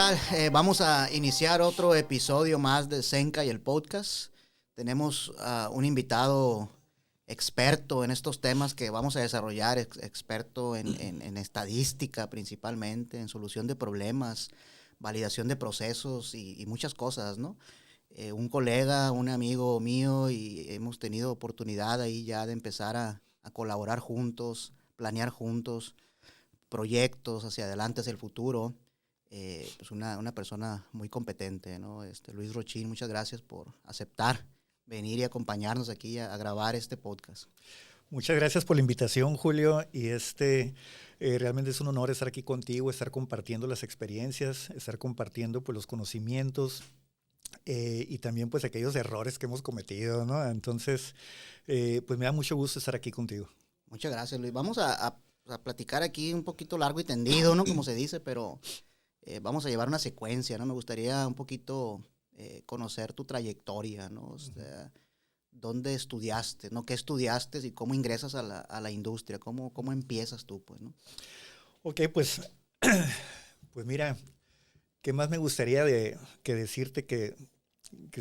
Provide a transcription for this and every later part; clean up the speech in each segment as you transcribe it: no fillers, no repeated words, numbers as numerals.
tal? Vamos a iniciar otro episodio más de Zenka y el podcast. Tenemos un invitado experto en estos temas que vamos a desarrollar, experto en estadística principalmente, en solución de problemas, validación de procesos y muchas cosas, ¿no? Un colega, un amigo mío, y hemos tenido oportunidad ahí ya de empezar a colaborar juntos, planear juntos proyectos hacia adelante, hacia el futuro. Pues una persona muy competente, ¿no? Luis Rochín, muchas gracias por aceptar venir y acompañarnos aquí a grabar este podcast. Muchas gracias por la invitación, Julio, y realmente es un honor estar aquí contigo, estar compartiendo las experiencias, estar compartiendo pues los conocimientos y también pues aquellos errores que hemos cometido, ¿no? Entonces, pues me da mucho gusto estar aquí contigo. Muchas gracias, Luis. Vamos a platicar aquí un poquito largo y tendido, ¿no? Como se dice, pero vamos a llevar una secuencia, ¿no? Me gustaría un poquito conocer tu trayectoria, ¿no? O sea, ¿dónde estudiaste, no? ¿Qué estudiaste y cómo ingresas a la industria? ¿Cómo empiezas tú, pues, no? Ok, pues mira, ¿qué más me gustaría que decirte que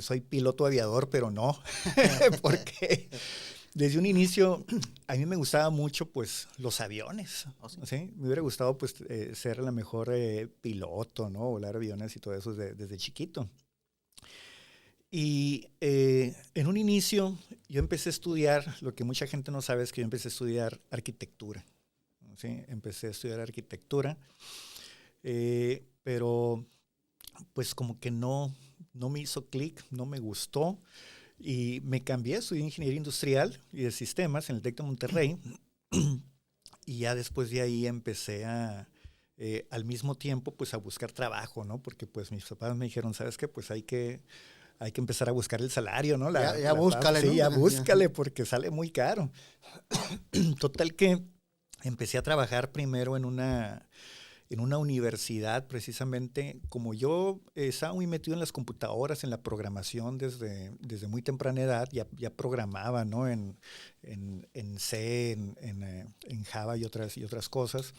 soy piloto aviador, pero no? Porque desde un inicio a mí me gustaba mucho pues los aviones, Oh, sí. ¿sí? Me hubiera gustado pues ser la mejor piloto, ¿no? Volar aviones y todo eso desde chiquito. Y en un inicio yo empecé a estudiar, lo que mucha gente no sabe es que yo empecé a estudiar arquitectura, ¿sí? Empecé a estudiar arquitectura, pero pues como que no me hizo clic, no me gustó y me cambié, estudié ingeniería industrial y de sistemas en el TEC de Monterrey y ya después de ahí empecé al mismo tiempo pues a buscar trabajo, ¿no? Porque pues mis papás me dijeron, ¿sabes qué? Pues hay que empezar a buscar el salario, ¿no? Ya búscale, ¿no? Sí, ya búscale porque sale muy caro. Total que empecé a trabajar primero en una universidad, precisamente. Como yo estaba muy metido en las computadoras, en la programación desde muy temprana edad, ya programaba, ¿no? En C, en Java y otras cosas,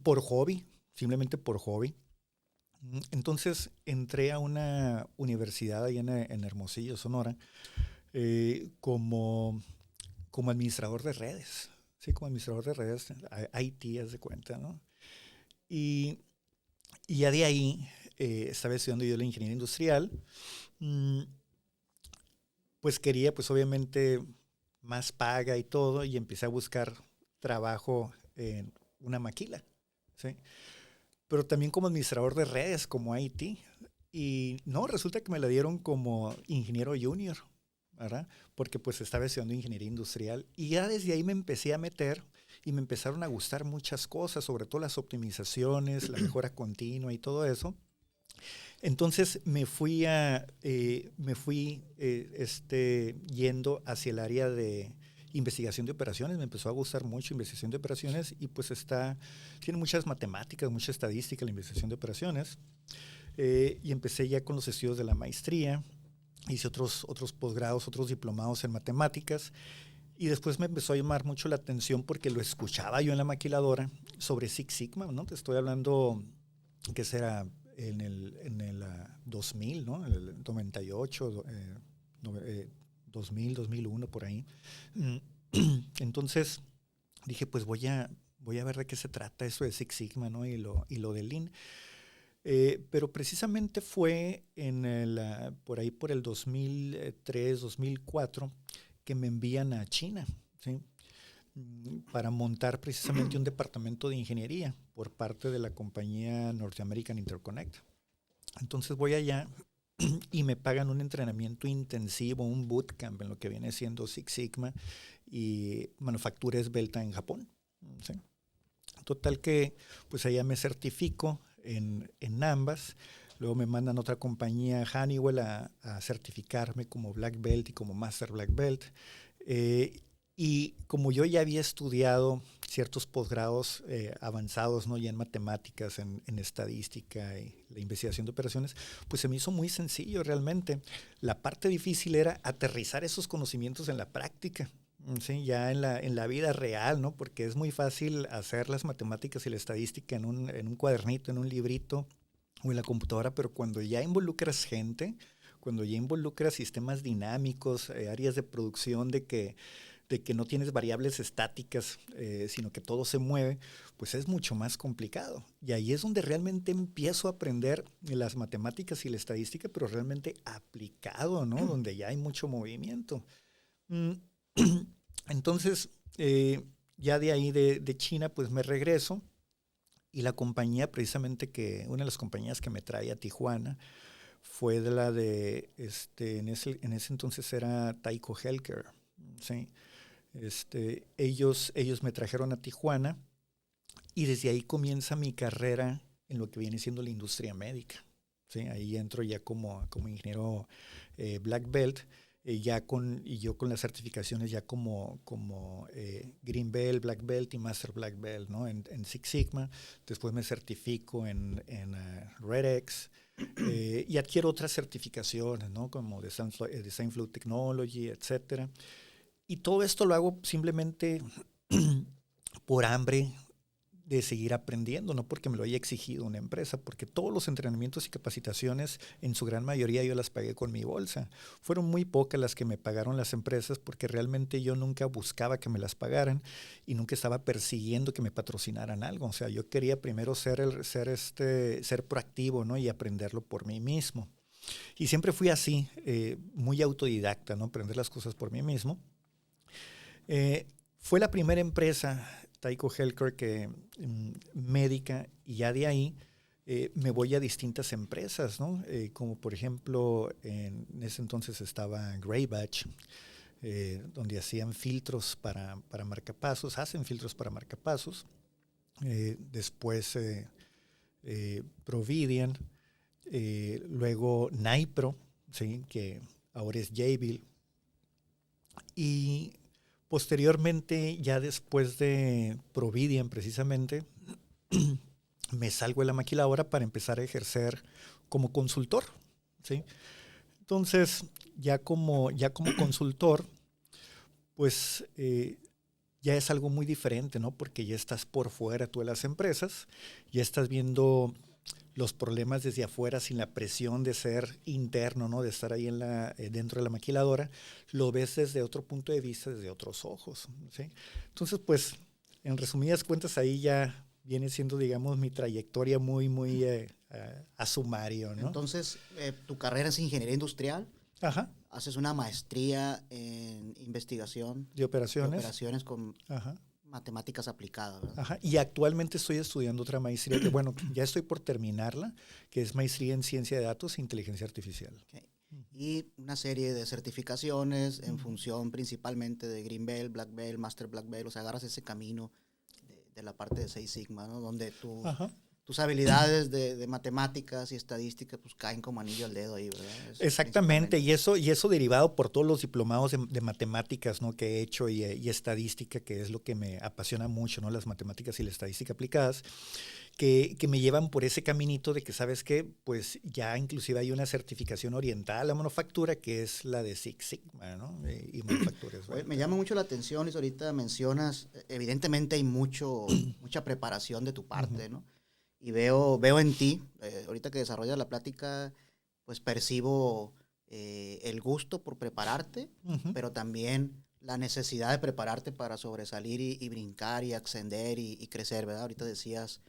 por hobby, simplemente por hobby. Entonces entré a una universidad ahí en Hermosillo, Sonora, como administrador de redes. Sí, como administrador de redes, IT, haz de cuenta, ¿no? Y ya de ahí estaba estudiando yo la ingeniería industrial. Pues quería, pues obviamente, más paga y todo, y empecé a buscar trabajo en una maquila, ¿sí? Pero también como administrador de redes, como IT. Y no, resulta que me la dieron como ingeniero junior, ¿verdad? Porque pues estaba estudiando ingeniería industrial. Y ya desde ahí me empecé a meter y me empezaron a gustar muchas cosas, sobre todo las optimizaciones, la mejora continua y todo eso. Entonces me fui yendo hacia el área de investigación de operaciones. Me empezó a gustar mucho investigación de operaciones y pues tiene muchas matemáticas, mucha estadística la investigación de operaciones. Y empecé ya con los estudios de la maestría. Hice otros posgrados, otros diplomados en matemáticas. Y después me empezó a llamar mucho la atención porque lo escuchaba yo en la maquiladora sobre Six Sigma, ¿no? Te estoy hablando que será en el 2000, ¿no? En el 98, 2000, 2001, por ahí. Entonces dije, pues voy a ver de qué se trata eso de Six Sigma, ¿no? Y lo de Lean. Pero precisamente fue por ahí por el 2003, 2004 que me envían a China, ¿sí? Para montar precisamente un departamento de ingeniería por parte de la compañía North American Interconnect. Entonces voy allá y me pagan un entrenamiento intensivo, un bootcamp en lo que viene siendo Six Sigma y manufactura esbelta en Japón, ¿sí? Total que pues allá me certifico en ambas. Luego me mandan a otra compañía, Honeywell, a certificarme como Black Belt y como Master Black Belt. Y como yo ya había estudiado ciertos posgrados avanzados, ¿no? Ya en matemáticas, en estadística y la investigación de operaciones, pues se me hizo muy sencillo realmente. La parte difícil era aterrizar esos conocimientos en la práctica. Sí, ya en la vida real, ¿no? Porque es muy fácil hacer las matemáticas y la estadística en un cuadernito, en un librito, o en la computadora, pero cuando ya involucras gente, cuando ya involucras sistemas dinámicos, áreas de producción de que no tienes variables estáticas, sino que todo se mueve, pues es mucho más complicado. Y ahí es donde realmente empiezo a aprender las matemáticas y la estadística, pero realmente aplicado, ¿no? Donde ya hay mucho movimiento. Mm, Entonces, ya de ahí de China, pues me regreso y la compañía precisamente una de las compañías que me trae a Tijuana fue de la de, en ese entonces era Taiko Healthcare, ¿sí? Ellos me trajeron a Tijuana y desde ahí comienza mi carrera en lo que viene siendo la industria médica. ¿Sí? Ahí entro ya como ingeniero Black Belt, y yo con las certificaciones ya como Green Belt, Black Belt y Master Black Belt, ¿no? En Six Sigma. Después me certifico en Red X, y adquiero otras certificaciones, ¿no? Como Design Flow Technology, etcétera. Y todo esto lo hago simplemente por hambre de seguir aprendiendo, no porque me lo haya exigido una empresa, porque todos los entrenamientos y capacitaciones, en su gran mayoría, yo las pagué con mi bolsa. Fueron muy pocas las que me pagaron las empresas, porque realmente yo nunca buscaba que me las pagaran y nunca estaba persiguiendo que me patrocinaran algo. O sea, yo quería primero ser proactivo, ¿no? Y aprenderlo por mí mismo. Y siempre fui así, muy autodidacta, ¿no? Aprender las cosas por mí mismo. Fue la primera empresa, Taiko Healthcare, médica, y ya de ahí me voy a distintas empresas, ¿no? Como por ejemplo, en ese entonces estaba Greybatch, donde hacían filtros para marcapasos, hacen filtros para marcapasos. Después Providian, luego Nipro, ¿sí? Que ahora es Jabil. Y posteriormente, ya después de Providian precisamente, me salgo de la maquiladora para empezar a ejercer como consultor, ¿sí? Entonces, ya como consultor, pues ya es algo muy diferente, ¿no? Porque ya estás por fuera tú de las empresas, ya estás viendo los problemas desde afuera sin la presión de ser interno, ¿no? De estar ahí dentro de la maquiladora, lo ves desde otro punto de vista, desde otros ojos, ¿sí? Entonces, pues, en resumidas cuentas, ahí ya viene siendo, digamos, mi trayectoria muy a sumario, ¿no? Entonces, tu carrera es ingeniería industrial. Ajá. Haces una maestría en investigación De de operaciones. operaciones con Ajá. matemáticas aplicadas, ¿verdad? Ajá. Y actualmente estoy estudiando otra maestría que, bueno, ya estoy por terminarla, que es maestría en ciencia de datos e inteligencia artificial. Okay. Y una serie de certificaciones en función principalmente de Green Belt, Black Belt, Master Black Belt. O sea, agarras ese camino de la parte de Six Sigma, ¿no? Donde tus habilidades de matemáticas y estadística pues caen como anillo al dedo ahí, ¿verdad? Exactamente, y eso derivado por todos los diplomados de matemáticas, ¿no? Que he hecho y estadística, que es lo que me apasiona mucho, ¿no? Las matemáticas y la estadística aplicadas, que me llevan por ese caminito de que, ¿sabes qué? Pues ya inclusive hay una certificación orientada a la manufactura, que es la de Six Sigma, ¿no? Y manufacturas. Me llama mucho la atención, y ahorita mencionas, evidentemente hay mucha preparación de tu parte, ¿no? Y veo en ti, ahorita que desarrollas la plática, pues percibo el gusto por prepararte, pero también la necesidad de prepararte para sobresalir y brincar y ascender y crecer, ¿verdad? Ahorita decías,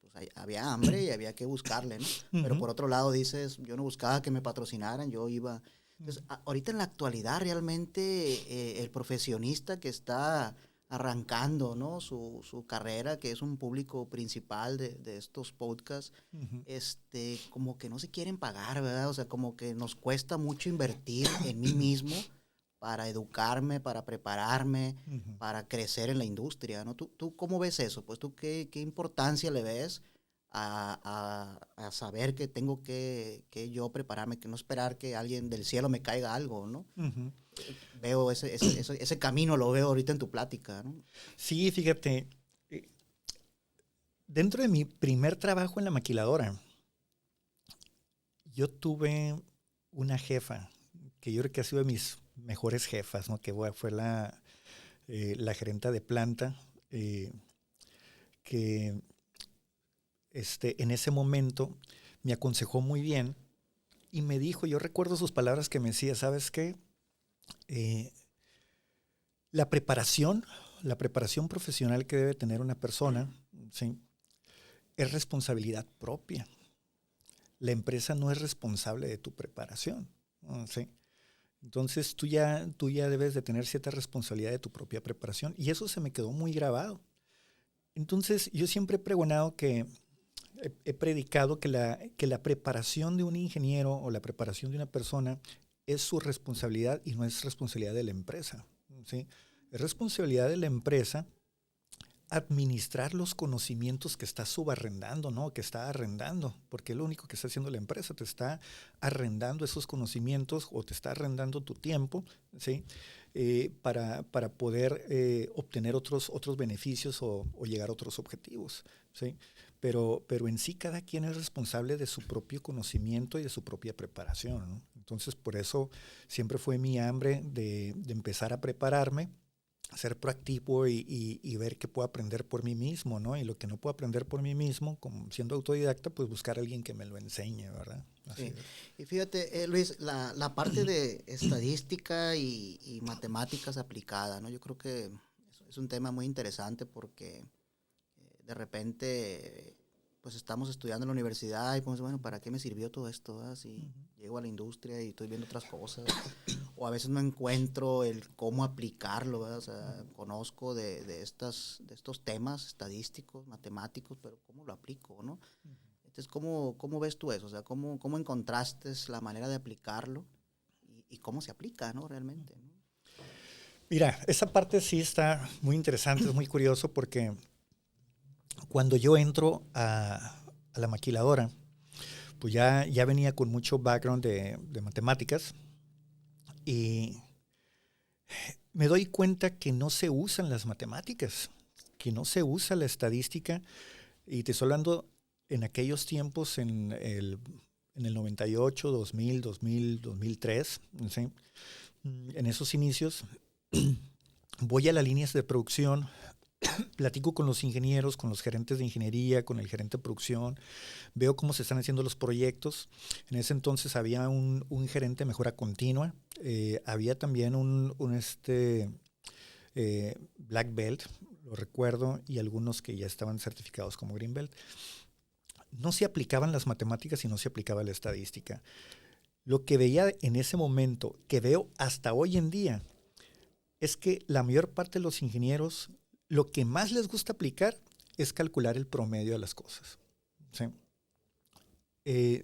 pues había hambre y había que buscarle, ¿no? Pero por otro lado dices, yo no buscaba que me patrocinaran, yo iba. Entonces, ahorita en la actualidad realmente el profesionista que está arrancando, ¿no? su carrera, que es un público principal de estos podcasts, como que no se quieren pagar, ¿verdad? O sea, como que nos cuesta mucho invertir en mí mismo para educarme, para prepararme, para crecer en la industria, ¿no? ¿Tú cómo ves eso? Pues tú qué importancia le ves a saber que tengo que yo prepararme, que no esperar que alguien del cielo me caiga algo, ¿no? Veo ese camino, lo veo ahorita en tu plática, ¿no? Sí, fíjate, dentro de mi primer trabajo en la maquiladora, yo tuve una jefa, que yo creo que ha sido de mis mejores jefas, ¿no? Que fue la gerenta de planta, que en ese momento me aconsejó muy bien y me dijo, yo recuerdo sus palabras que me decía, ¿sabes qué? La preparación profesional que debe tener una persona, ¿sí?, es responsabilidad propia. La empresa no es responsable de tu preparación, ¿sí? Entonces tú ya debes de tener cierta responsabilidad de tu propia preparación y eso se me quedó muy grabado. Entonces yo siempre he pregonado he predicado que la preparación de un ingeniero o la preparación de una persona es su responsabilidad y no es responsabilidad de la empresa, ¿sí? Es responsabilidad de la empresa administrar los conocimientos que está subarrendando, ¿no? Que está arrendando, porque es lo único que está haciendo la empresa, te está arrendando esos conocimientos o te está arrendando tu tiempo, ¿sí? Para poder obtener otros beneficios o llegar a otros objetivos, ¿sí? Pero en sí cada quien es responsable de su propio conocimiento y de su propia preparación, ¿no? Entonces por eso siempre fue mi hambre de empezar a prepararme, ser proactivo y ver qué puedo aprender por mí mismo, ¿no? Y lo que no puedo aprender por mí mismo, como siendo autodidacta, pues buscar a alguien que me lo enseñe, ¿verdad? Así Sí. es. Y fíjate, Luis, la parte de estadística y matemáticas aplicadas, ¿no? Yo creo que es un tema muy interesante porque de repente pues estamos estudiando en la universidad y pues bueno, ¿para qué me sirvió todo esto? ¿Ah? Si llego a la industria y estoy viendo otras cosas, o a veces no encuentro el cómo aplicarlo, ¿verdad? O sea, conozco de estos temas estadísticos, matemáticos, pero ¿cómo lo aplico, no? Entonces, ¿cómo ves tú eso? O sea, ¿cómo encontraste la manera de aplicarlo y cómo se aplica, ¿no? Realmente, ¿no? Mira, esa parte sí está muy interesante, es muy curioso porque cuando yo entro a la maquiladora, pues ya venía con mucho background de matemáticas y me doy cuenta que no se usan las matemáticas, que no se usa la estadística. Y te estoy hablando en aquellos tiempos, en el 98, 2000, 2003, ¿sí? En esos inicios, voy a las líneas de producción, platico con los ingenieros, con los gerentes de ingeniería, con el gerente de producción, veo cómo se están haciendo los proyectos. En ese entonces había un gerente de mejora continua, había también Black Belt, lo recuerdo, y algunos que ya estaban certificados como Green Belt. No se aplicaban las matemáticas y no se aplicaba la estadística. Lo que veía en ese momento, que veo hasta hoy en día, es que la mayor parte de los ingenieros lo que más les gusta aplicar es calcular el promedio de las cosas, ¿sí?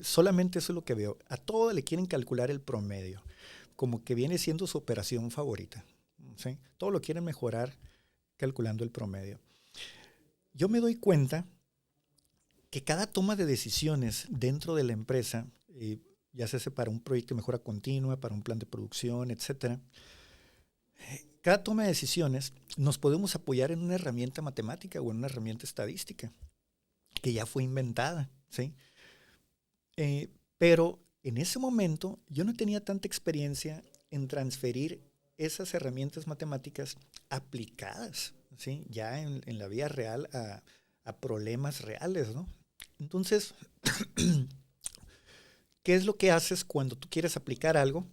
Solamente eso es lo que veo. A todo le quieren calcular el promedio, como que viene siendo su operación favorita, ¿sí? Todo lo quieren mejorar calculando el promedio. Yo me doy cuenta que cada toma de decisiones dentro de la empresa, ya sea para un proyecto de mejora continua, para un plan de producción, etcétera, cada toma de decisiones nos podemos apoyar en una herramienta matemática o en una herramienta estadística que ya fue inventada, ¿sí? Pero en ese momento yo no tenía tanta experiencia en transferir esas herramientas matemáticas aplicadas, ¿sí? Ya en la vida real a problemas reales, ¿no? Entonces, ¿qué es lo que haces cuando tú quieres aplicar algo?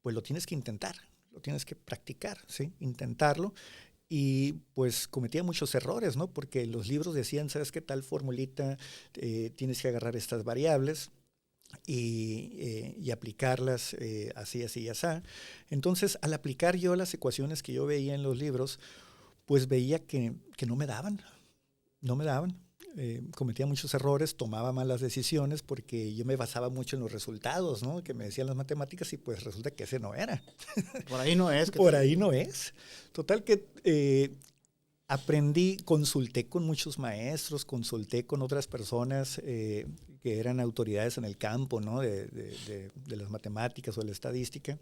Pues lo tienes que intentar, lo tienes que practicar, ¿sí? Intentarlo. Y pues cometía muchos errores, ¿no? Porque los libros decían, ¿sabes qué tal formulita? Tienes que agarrar estas variables y aplicarlas así, así y así. Entonces, al aplicar yo las ecuaciones que yo veía en los libros, pues veía que no me daban. Cometía muchos errores, tomaba malas decisiones porque yo me basaba mucho en los resultados, ¿no? Que me decían las matemáticas y pues resulta que ese no era. Por ahí no es. Por ahí no es. Total que aprendí, consulté con muchos maestros, consulté con otras personas que eran autoridades en el campo, ¿no? de las matemáticas o de la estadística.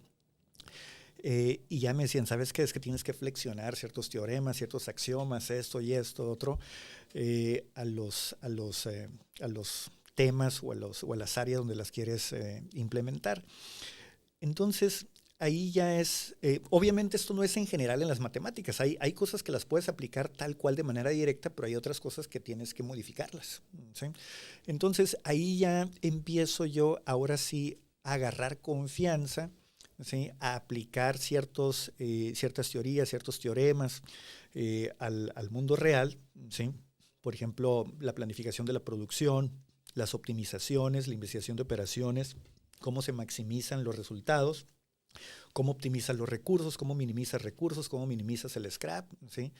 Y ya me decían, ¿sabes qué? Es que tienes que flexionar ciertos teoremas, ciertos axiomas, esto y esto, otro, a los temas o a las áreas donde las quieres implementar. Entonces, ahí ya es, obviamente esto no es en general en las matemáticas, hay cosas que las puedes aplicar tal cual de manera directa, pero hay otras cosas que tienes que modificarlas, ¿sí? Entonces ahí ya empiezo yo ahora sí a agarrar confianza, ¿sí? A aplicar ciertas teorías, ciertos teoremas al mundo real, ¿sí? Por ejemplo, la planificación de la producción, las optimizaciones, la investigación de operaciones, cómo se maximizan los resultados, cómo optimizas los recursos, cómo minimizas el scrap, ¿sí?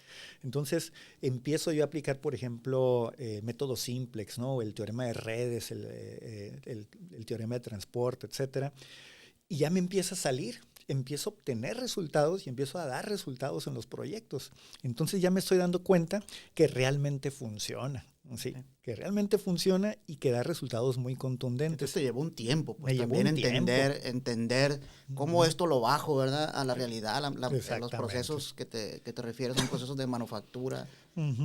Entonces, empiezo yo a aplicar, por ejemplo, métodos simplex, ¿no? El teorema de redes, el teorema de transporte, etcétera. Y ya me empieza a salir, empiezo a obtener resultados y empiezo a dar resultados en los proyectos. Entonces ya me estoy dando cuenta que realmente funciona, ¿sí? Que realmente funciona y que da resultados muy contundentes. Esto te llevó un tiempo, pues me también llevó un entender cómo esto lo bajo, ¿verdad? A la realidad, a los procesos que te refieres, son procesos de manufactura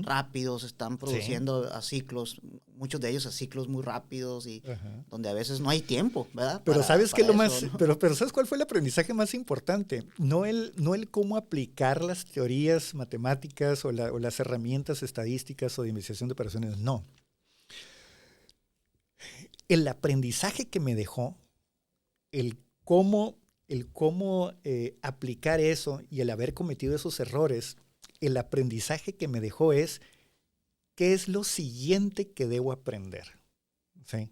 rápidos, están produciendo a ciclos, muchos de ellos a ciclos muy rápidos y donde a veces no hay tiempo, ¿verdad? Pero sabes que lo más, ¿no? pero ¿sabes cuál fue el aprendizaje más importante? No el cómo aplicar las teorías matemáticas o las herramientas estadísticas o de investigación de operaciones, no. El aprendizaje que me dejó, el cómo aplicar eso y el haber cometido esos errores, el aprendizaje que me dejó es qué es lo siguiente que debo aprender, ¿sí?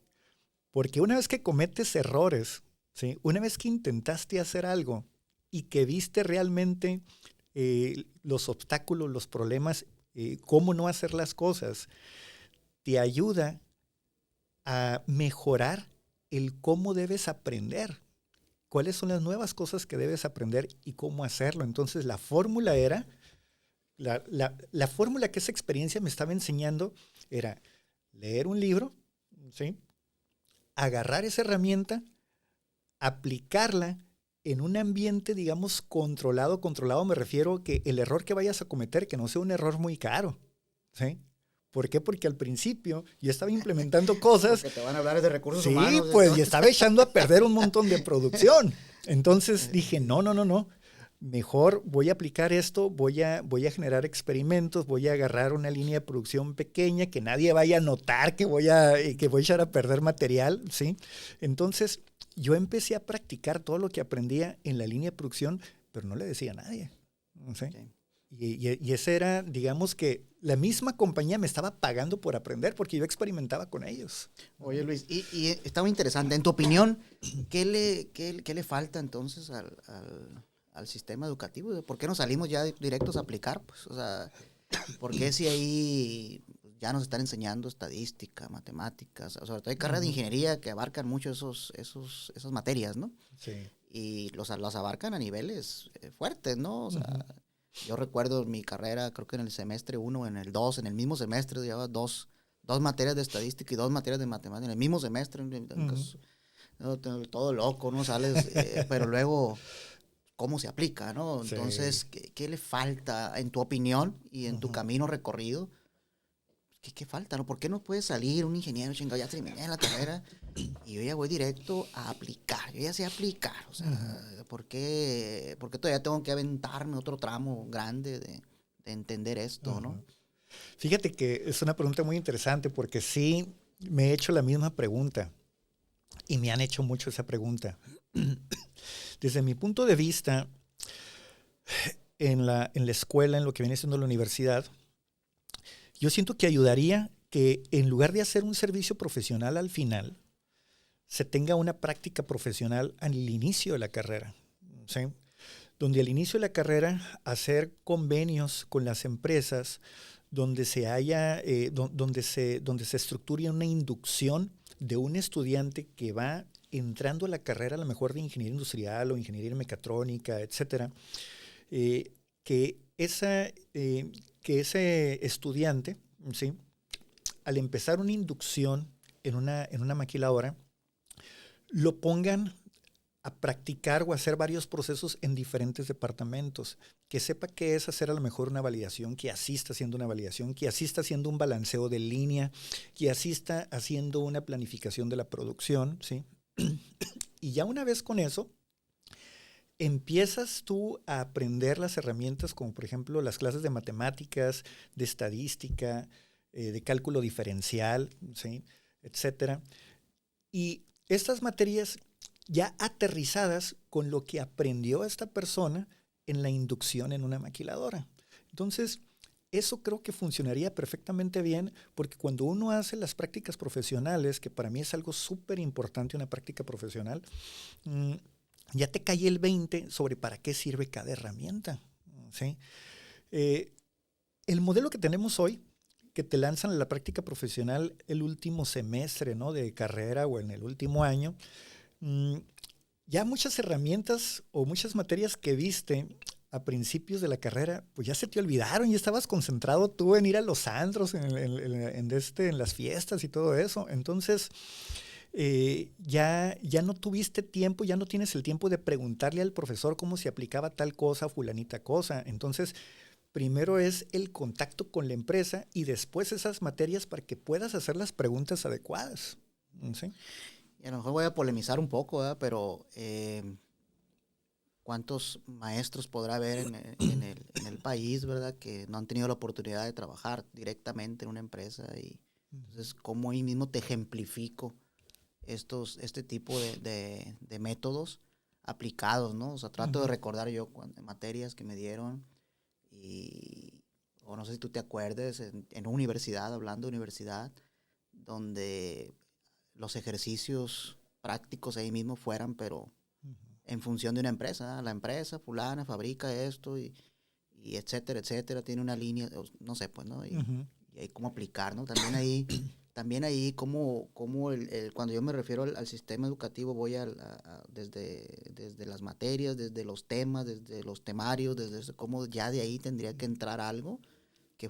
Porque una vez que cometes errores, ¿sí? Una vez que intentaste hacer algo y que viste realmente los obstáculos, los problemas, cómo no hacer las cosas, te ayuda a mejorar el cómo debes aprender, cuáles son las nuevas cosas que debes aprender y cómo hacerlo. Entonces la fórmula era, la fórmula que esa experiencia me estaba enseñando era leer un libro, ¿sí? Agarrar esa herramienta, aplicarla en un ambiente, digamos, controlado me refiero que el error que vayas a cometer, que no sea un error muy caro, ¿sí? ¿Por qué? Porque al principio yo estaba implementando cosas. Porque te van a hablar de recursos sí, humanos. Sí, pues, y estaba echando a perder un montón de producción. Entonces dije, no. Mejor voy a aplicar esto, voy a generar experimentos, voy a agarrar una línea de producción pequeña, que nadie vaya a notar que voy a echar a perder material, ¿sí? Entonces, yo empecé a practicar todo lo que aprendía en la línea de producción, pero no le decía a nadie, ¿sí? Okay. Y ese era, digamos que la misma compañía me estaba pagando por aprender porque yo experimentaba con ellos. Oye, Luis, y está muy interesante. En tu opinión, ¿qué le falta entonces al sistema educativo? ¿Por qué no salimos ya directos a aplicar? Pues, o sea, ¿por qué si ahí ya nos están enseñando estadística, matemáticas? Sobre todo hay carreras de ingeniería que abarcan mucho esas materias, ¿no? Sí. Y las abarcan a niveles fuertes, ¿no? O sea, yo recuerdo mi carrera, creo que en el semestre 1, en el 2, en el mismo semestre, llevaba dos materias de estadística y 2 materias de matemáticas, en el mismo semestre. Todo loco, ¿no? Sales, pero luego, ¿cómo se aplica, no? Entonces, sí. ¿Qué le falta, en tu opinión y en tu camino recorrido? ¿Qué falta, no? ¿Por qué no puede salir un ingeniero chingado? Ya terminé la carrera y yo ya voy directo a aplicar. Yo ya sé aplicar. O sea, ¿por qué todavía tengo que aventarme otro tramo grande de entender esto, no? Fíjate que es una pregunta muy interesante porque sí me he hecho la misma pregunta y me han hecho mucho esa pregunta. Desde mi punto de vista, en la escuela, en lo que viene siendo la universidad, yo siento que ayudaría que en lugar de hacer un servicio profesional al final, se tenga una práctica profesional al inicio de la carrera, ¿sí? Donde al inicio de la carrera hacer convenios con las empresas, donde se estructure una inducción de un estudiante que va entrando a la carrera, a lo mejor de ingeniería industrial o ingeniería mecatrónica, etcétera, que ese estudiante, ¿sí? Al empezar una inducción en una maquiladora, lo pongan a practicar o hacer varios procesos en diferentes departamentos, que sepa qué es hacer a lo mejor una validación, que así está haciendo una validación, que así está haciendo un balanceo de línea, que así está haciendo una planificación de la producción, ¿sí? Y ya una vez con eso, empiezas tú a aprender las herramientas como por ejemplo las clases de matemáticas, de estadística, de cálculo diferencial, ¿sí? Etcétera. Y estas materias ya aterrizadas con lo que aprendió esta persona en la inducción en una maquiladora. Entonces, eso creo que funcionaría perfectamente bien porque cuando uno hace las prácticas profesionales, que para mí es algo súper importante una práctica profesional, ya te cae el 20 sobre para qué sirve cada herramienta, ¿sí? El modelo que tenemos hoy, que te lanzan a la práctica profesional el último semestre, ¿no? De carrera o en el último año, ya muchas herramientas o muchas materias que viste a principios de la carrera, pues ya se te olvidaron, ya estabas concentrado tú en ir a los antros, en las fiestas y todo eso. Entonces, ya no tuviste tiempo, ya no tienes el tiempo de preguntarle al profesor cómo se aplicaba tal cosa, fulanita cosa. Entonces, primero es el contacto con la empresa y después esas materias para que puedas hacer las preguntas adecuadas. ¿Sí? Y a lo mejor voy a polemizar un poco, ¿verdad? Pero ¿cuántos maestros podrá haber en el país, ¿verdad? Que no han tenido la oportunidad de trabajar directamente en una empresa. Y entonces, ¿cómo ahí mismo te ejemplifico este tipo de métodos aplicados, ¿no? O sea, trato de recordar yo materias que me dieron o no sé si tú te acuerdes, en universidad, hablando de universidad, donde los ejercicios prácticos ahí mismo fueran, pero en función de una empresa, ¿eh? La empresa fulana fabrica esto y etcétera, etcétera, tiene una línea, no sé, pues, ¿no? Y hay cómo aplicar, ¿no? También ahí como cuando yo me refiero al sistema educativo, voy desde las materias, desde los temas, desde los temarios, desde eso, cómo ya de ahí tendría que entrar algo que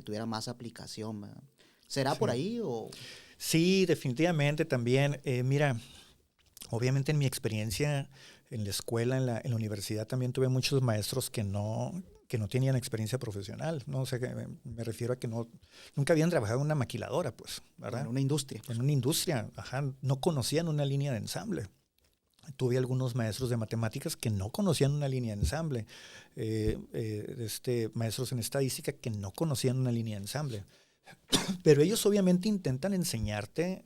tuviera más aplicación, ¿verdad? ¿Será por ahí o...? Sí, definitivamente también. Mira, obviamente en mi experiencia en la escuela, en la universidad, también tuve muchos maestros que no tenían experiencia profesional, ¿no? O sea, que me refiero a que nunca habían trabajado en una maquiladora, pues, ¿verdad? En una industria. Pues. En una industria, ajá, no conocían una línea de ensamble. Tuve algunos maestros de matemáticas que no conocían una línea de ensamble, maestros en estadística que no conocían una línea de ensamble. Pero ellos obviamente intentan enseñarte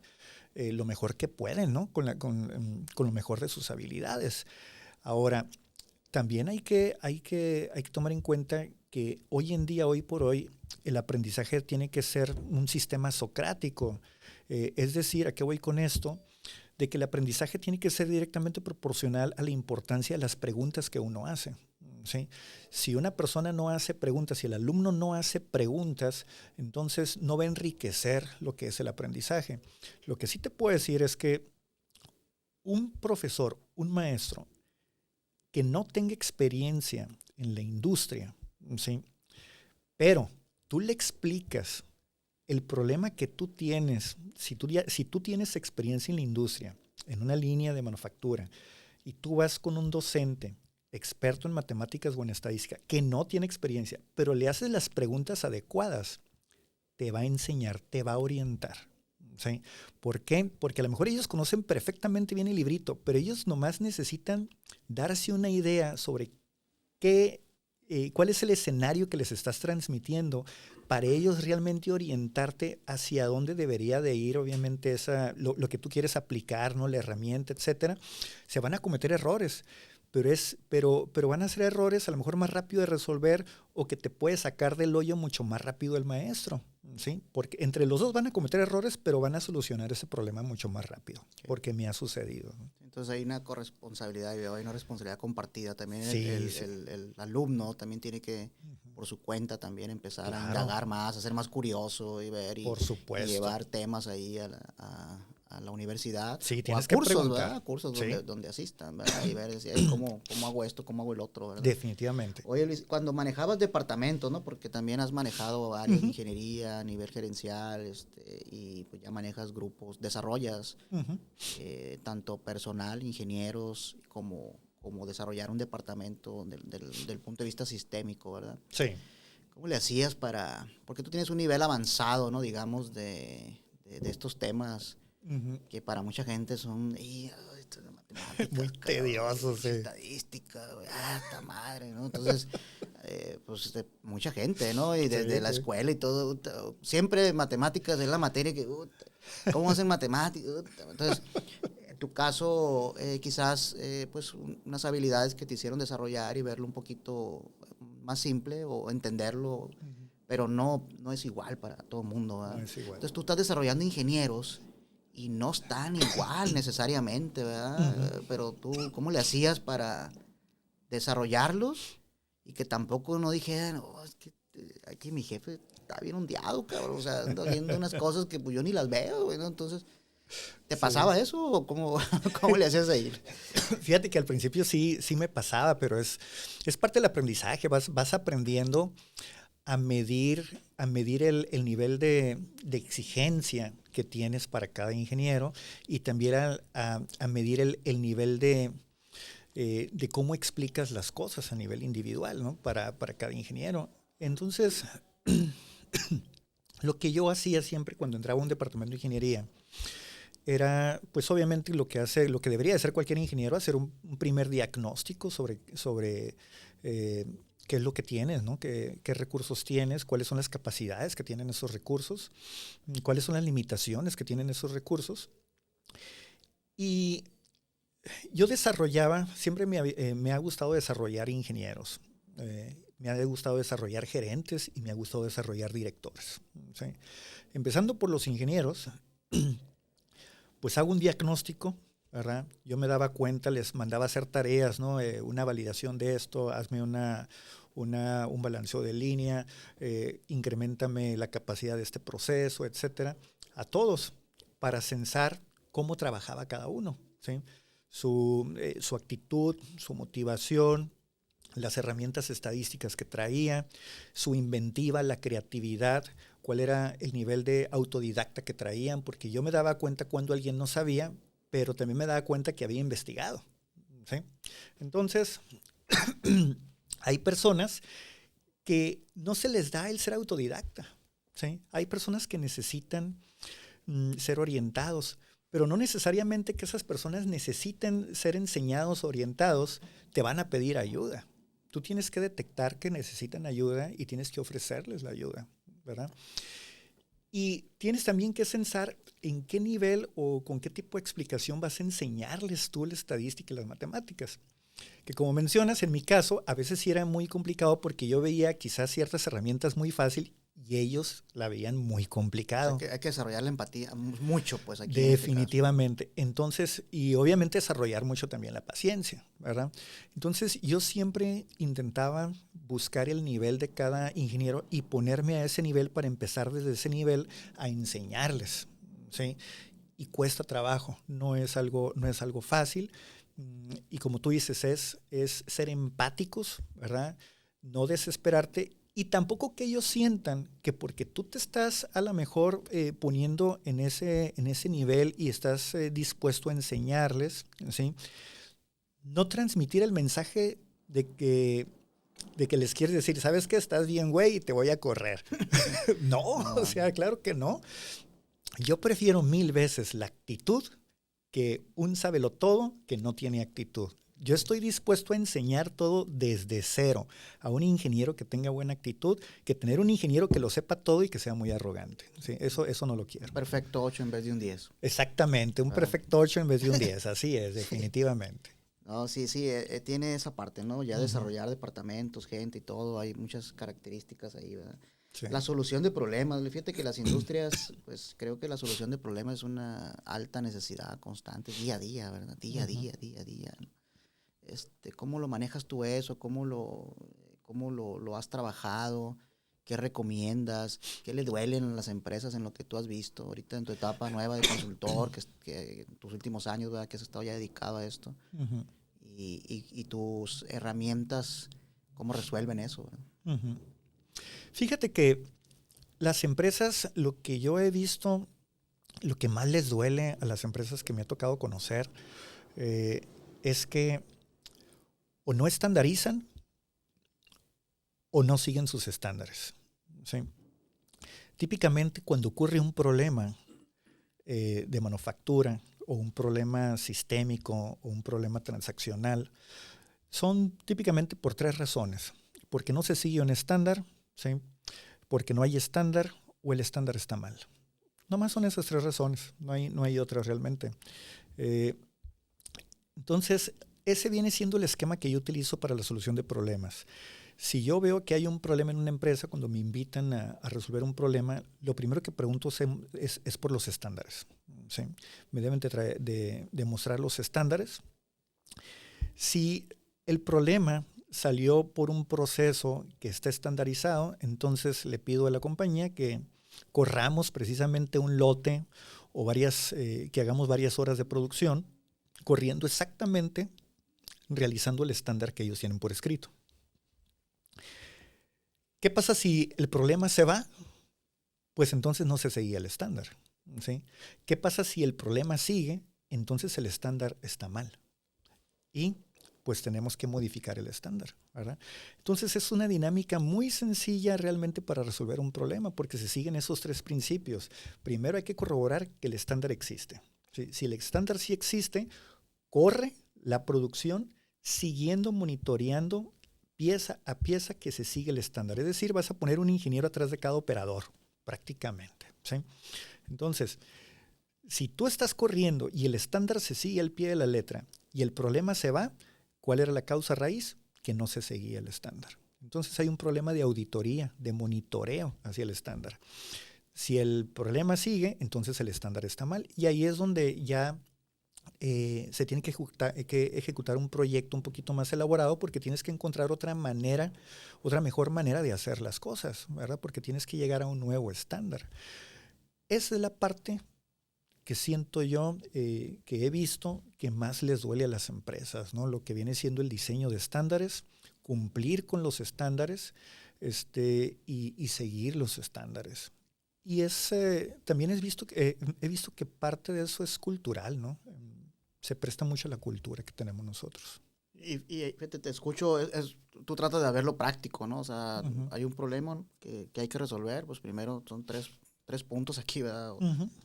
lo mejor que pueden, ¿no? Con lo mejor de sus habilidades. Ahora, también hay que tomar en cuenta que hoy en día, hoy por hoy, el aprendizaje tiene que ser un sistema socrático. Es decir, ¿a qué voy con esto? De que el aprendizaje tiene que ser directamente proporcional a la importancia de las preguntas que uno hace. ¿Sí? Si una persona no hace preguntas, si el alumno no hace preguntas, entonces no va a enriquecer lo que es el aprendizaje. Lo que sí te puedo decir es que un profesor, un maestro, que no tenga experiencia en la industria, ¿sí? Pero tú le explicas el problema que tú tienes, si tú tienes experiencia en la industria, en una línea de manufactura, y tú vas con un docente experto en matemáticas o en estadística que no tiene experiencia, pero le haces las preguntas adecuadas, te va a enseñar, te va a orientar. ¿Sí? ¿Por qué? Porque a lo mejor ellos conocen perfectamente bien el librito, pero ellos nomás necesitan darse una idea sobre cuál es el escenario que les estás transmitiendo para ellos realmente orientarte hacia dónde debería de ir, obviamente, lo que tú quieres aplicar, ¿no? La herramienta, etcétera. Se van a cometer errores, pero van a ser errores a lo mejor más rápido de resolver o que te puede sacar del hoyo mucho más rápido el maestro, ¿sí? Porque entre los dos van a cometer errores, pero van a solucionar ese problema mucho más rápido, porque me ha sucedido, ¿no? Entonces hay una corresponsabilidad, hay una responsabilidad compartida. También Sí, el alumno también tiene que, por su cuenta, también empezar a indagar más, a ser más curioso y ver por supuesto. Y llevar temas ahí a la universidad. Sí, o tienes a que cursos, preguntar. ¿verdad? Cursos Sí. donde asistan, ¿verdad? Y ver cómo hago esto, cómo hago el otro, ¿verdad? Definitivamente. Oye, Luis, cuando manejabas departamentos, ¿no? Porque también has manejado áreas de ingeniería a nivel gerencial, y pues ya manejas grupos, desarrollas tanto personal, ingenieros, como desarrollar un departamento del punto de vista sistémico, ¿verdad? Sí. ¿Cómo le hacías porque tú tienes un nivel avanzado, ¿no? Digamos, de estos temas que para mucha gente son Muy tedioso, sí. Estadística, güey, esta madre, ¿no? Entonces, pues mucha gente, ¿no? Y desde la escuela y todo, siempre matemáticas es la materia que, ¿cómo hacen matemáticas? Entonces, en tu caso, quizás, pues, unas habilidades que te hicieron desarrollar y verlo un poquito más simple o entenderlo, pero no es igual para todo el mundo, ¿verdad? No es igual. Entonces, tú estás desarrollando ingenieros y no están igual necesariamente, ¿verdad? Pero tú, ¿cómo le hacías para desarrollarlos y que tampoco no dijeran, es que aquí mi jefe está bien ondeado, cabrón, o sea, anda viendo unas cosas que pues, yo ni las veo, güey, ¿no? Entonces, ¿te pasaba eso o cómo le hacías ahí? Fíjate que al principio sí me pasaba, pero es parte del aprendizaje, vas aprendiendo a medir el nivel de exigencia que tienes para cada ingeniero y también a medir el nivel de cómo explicas las cosas a nivel individual, ¿no? Para cada ingeniero. Entonces, lo que yo hacía siempre cuando entraba a un departamento de ingeniería era, pues obviamente lo que debería hacer cualquier ingeniero, hacer un primer diagnóstico sobre qué es lo que tienes, ¿no? ¿Qué recursos tienes? ¿Cuáles son las capacidades que tienen esos recursos? ¿Cuáles son las limitaciones que tienen esos recursos? Y yo siempre me ha gustado desarrollar ingenieros. Me ha gustado desarrollar gerentes y me ha gustado desarrollar directores. ¿Sí? Empezando por los ingenieros, pues hago un diagnóstico, ¿verdad? Yo me daba cuenta, les mandaba hacer tareas, ¿no? Una validación de esto, hazme un balanceo de línea, increméntame la capacidad de este proceso, etcétera, a todos, para censar cómo trabajaba cada uno, ¿sí? Su actitud, su motivación, las herramientas estadísticas que traía, su inventiva, la creatividad, cuál era el nivel de autodidacta que traían, porque yo me daba cuenta cuando alguien no sabía, pero también me daba cuenta que había investigado, ¿sí? Entonces, hay personas que no se les da el ser autodidacta, ¿sí? Hay personas que necesitan ser orientados, pero no necesariamente que esas personas necesiten ser enseñados, orientados, te van a pedir ayuda. Tú tienes que detectar que necesitan ayuda y tienes que ofrecerles la ayuda, ¿verdad? Y tienes también que censar en qué nivel o con qué tipo de explicación vas a enseñarles tú la estadística y las matemáticas. Que como mencionas, en mi caso, a veces sí era muy complicado porque yo veía quizás ciertas herramientas muy fácil y ellos la veían muy complicado. O sea, hay que desarrollar la empatía mucho, pues, aquí. Definitivamente. En este caso. Entonces, y obviamente desarrollar mucho también la paciencia, ¿verdad? Entonces, yo siempre intentaba buscar el nivel de cada ingeniero y ponerme a ese nivel para empezar desde ese nivel a enseñarles, ¿sí? Y cuesta trabajo, no es algo fácil. Y como tú dices, es ser empáticos, ¿verdad? No desesperarte. Y tampoco que ellos sientan que porque tú te estás a lo mejor poniendo en ese nivel y estás dispuesto a enseñarles, ¿sí? No transmitir el mensaje de que les quieres decir, ¿sabes qué? Estás bien, güey, y te voy a correr. No, o sea, claro que no. Yo prefiero 1000 veces la actitud que un sabelotodo que no tiene actitud. Yo estoy dispuesto a enseñar todo desde cero a un ingeniero que tenga buena actitud, que tener un ingeniero que lo sepa todo y que sea muy arrogante. Sí, eso no lo quiero. Perfecto 8 en vez de un 10. Exactamente, un perfecto 8 en vez de un 10, así es, definitivamente. No, sí, tiene esa parte, ¿no? Ya desarrollar departamentos, gente y todo, hay muchas características ahí, ¿verdad? Sí. La solución de problemas, fíjate que las industrias, pues creo que la solución de problemas es una alta necesidad constante, día a día, ¿verdad? Día a día. ¿No? ¿Cómo lo manejas tú eso? ¿Cómo lo has trabajado? ¿Qué recomiendas? ¿Qué le duelen a las empresas en lo que tú has visto ahorita en tu etapa nueva de consultor, que en tus últimos años, ¿verdad? Que has estado ya dedicado a esto? Y tus herramientas, ¿cómo resuelven eso? Fíjate que las empresas, lo que yo he visto, lo que más les duele a las empresas que me ha tocado conocer, es que o no estandarizan o no siguen sus estándares, ¿sí? Típicamente cuando ocurre un problema de manufactura o un problema sistémico o un problema transaccional son típicamente por 3 razones. Porque no se sigue un estándar, ¿sí? Porque no hay estándar o el estándar está mal. Nomás son esas 3 razones, no hay otras realmente. Entonces, ese viene siendo el esquema que yo utilizo para la solución de problemas. Si yo veo que hay un problema en una empresa, cuando me invitan a resolver un problema, lo primero que pregunto es por los estándares. ¿Sí? Me deben de mostrar los estándares. Si el problema salió por un proceso que está estandarizado, entonces le pido a la compañía que corramos precisamente un lote o que hagamos varias horas de producción, corriendo exactamente, realizando el estándar que ellos tienen por escrito. ¿Qué pasa si el problema se va? Pues entonces no se seguía el estándar, ¿sí? ¿Qué pasa si el problema sigue? Entonces el estándar está mal. Y pues tenemos que modificar el estándar, ¿verdad? Entonces es una dinámica muy sencilla realmente para resolver un problema, porque se siguen esos 3 principios. Primero hay que corroborar que el estándar existe. ¿Sí? Si el estándar sí existe, corre la producción siguiendo, monitoreando pieza a pieza que se sigue el estándar. Es decir, vas a poner un ingeniero atrás de cada operador, prácticamente. ¿Sí? Entonces, si tú estás corriendo y el estándar se sigue al pie de la letra y el problema se va, ¿cuál era la causa raíz? Que no se seguía el estándar. Entonces hay un problema de auditoría, de monitoreo hacia el estándar. Si el problema sigue, entonces el estándar está mal. Y ahí es donde ya se tiene que ejecutar un proyecto un poquito más elaborado, porque tienes que encontrar otra mejor manera de hacer las cosas, ¿verdad? Porque tienes que llegar a un nuevo estándar. Esa es la parte que siento yo, que he visto que más les duele a las empresas, ¿no? Lo que viene siendo el diseño de estándares, cumplir con los estándares y seguir los estándares. Y también he visto que parte de eso es cultural, ¿no? Se presta mucho a la cultura que tenemos nosotros. Y fíjate, te escucho, tú tratas de verlo práctico, ¿no? O sea, hay un problema que hay que resolver, pues primero son tres puntos aquí, ¿verdad?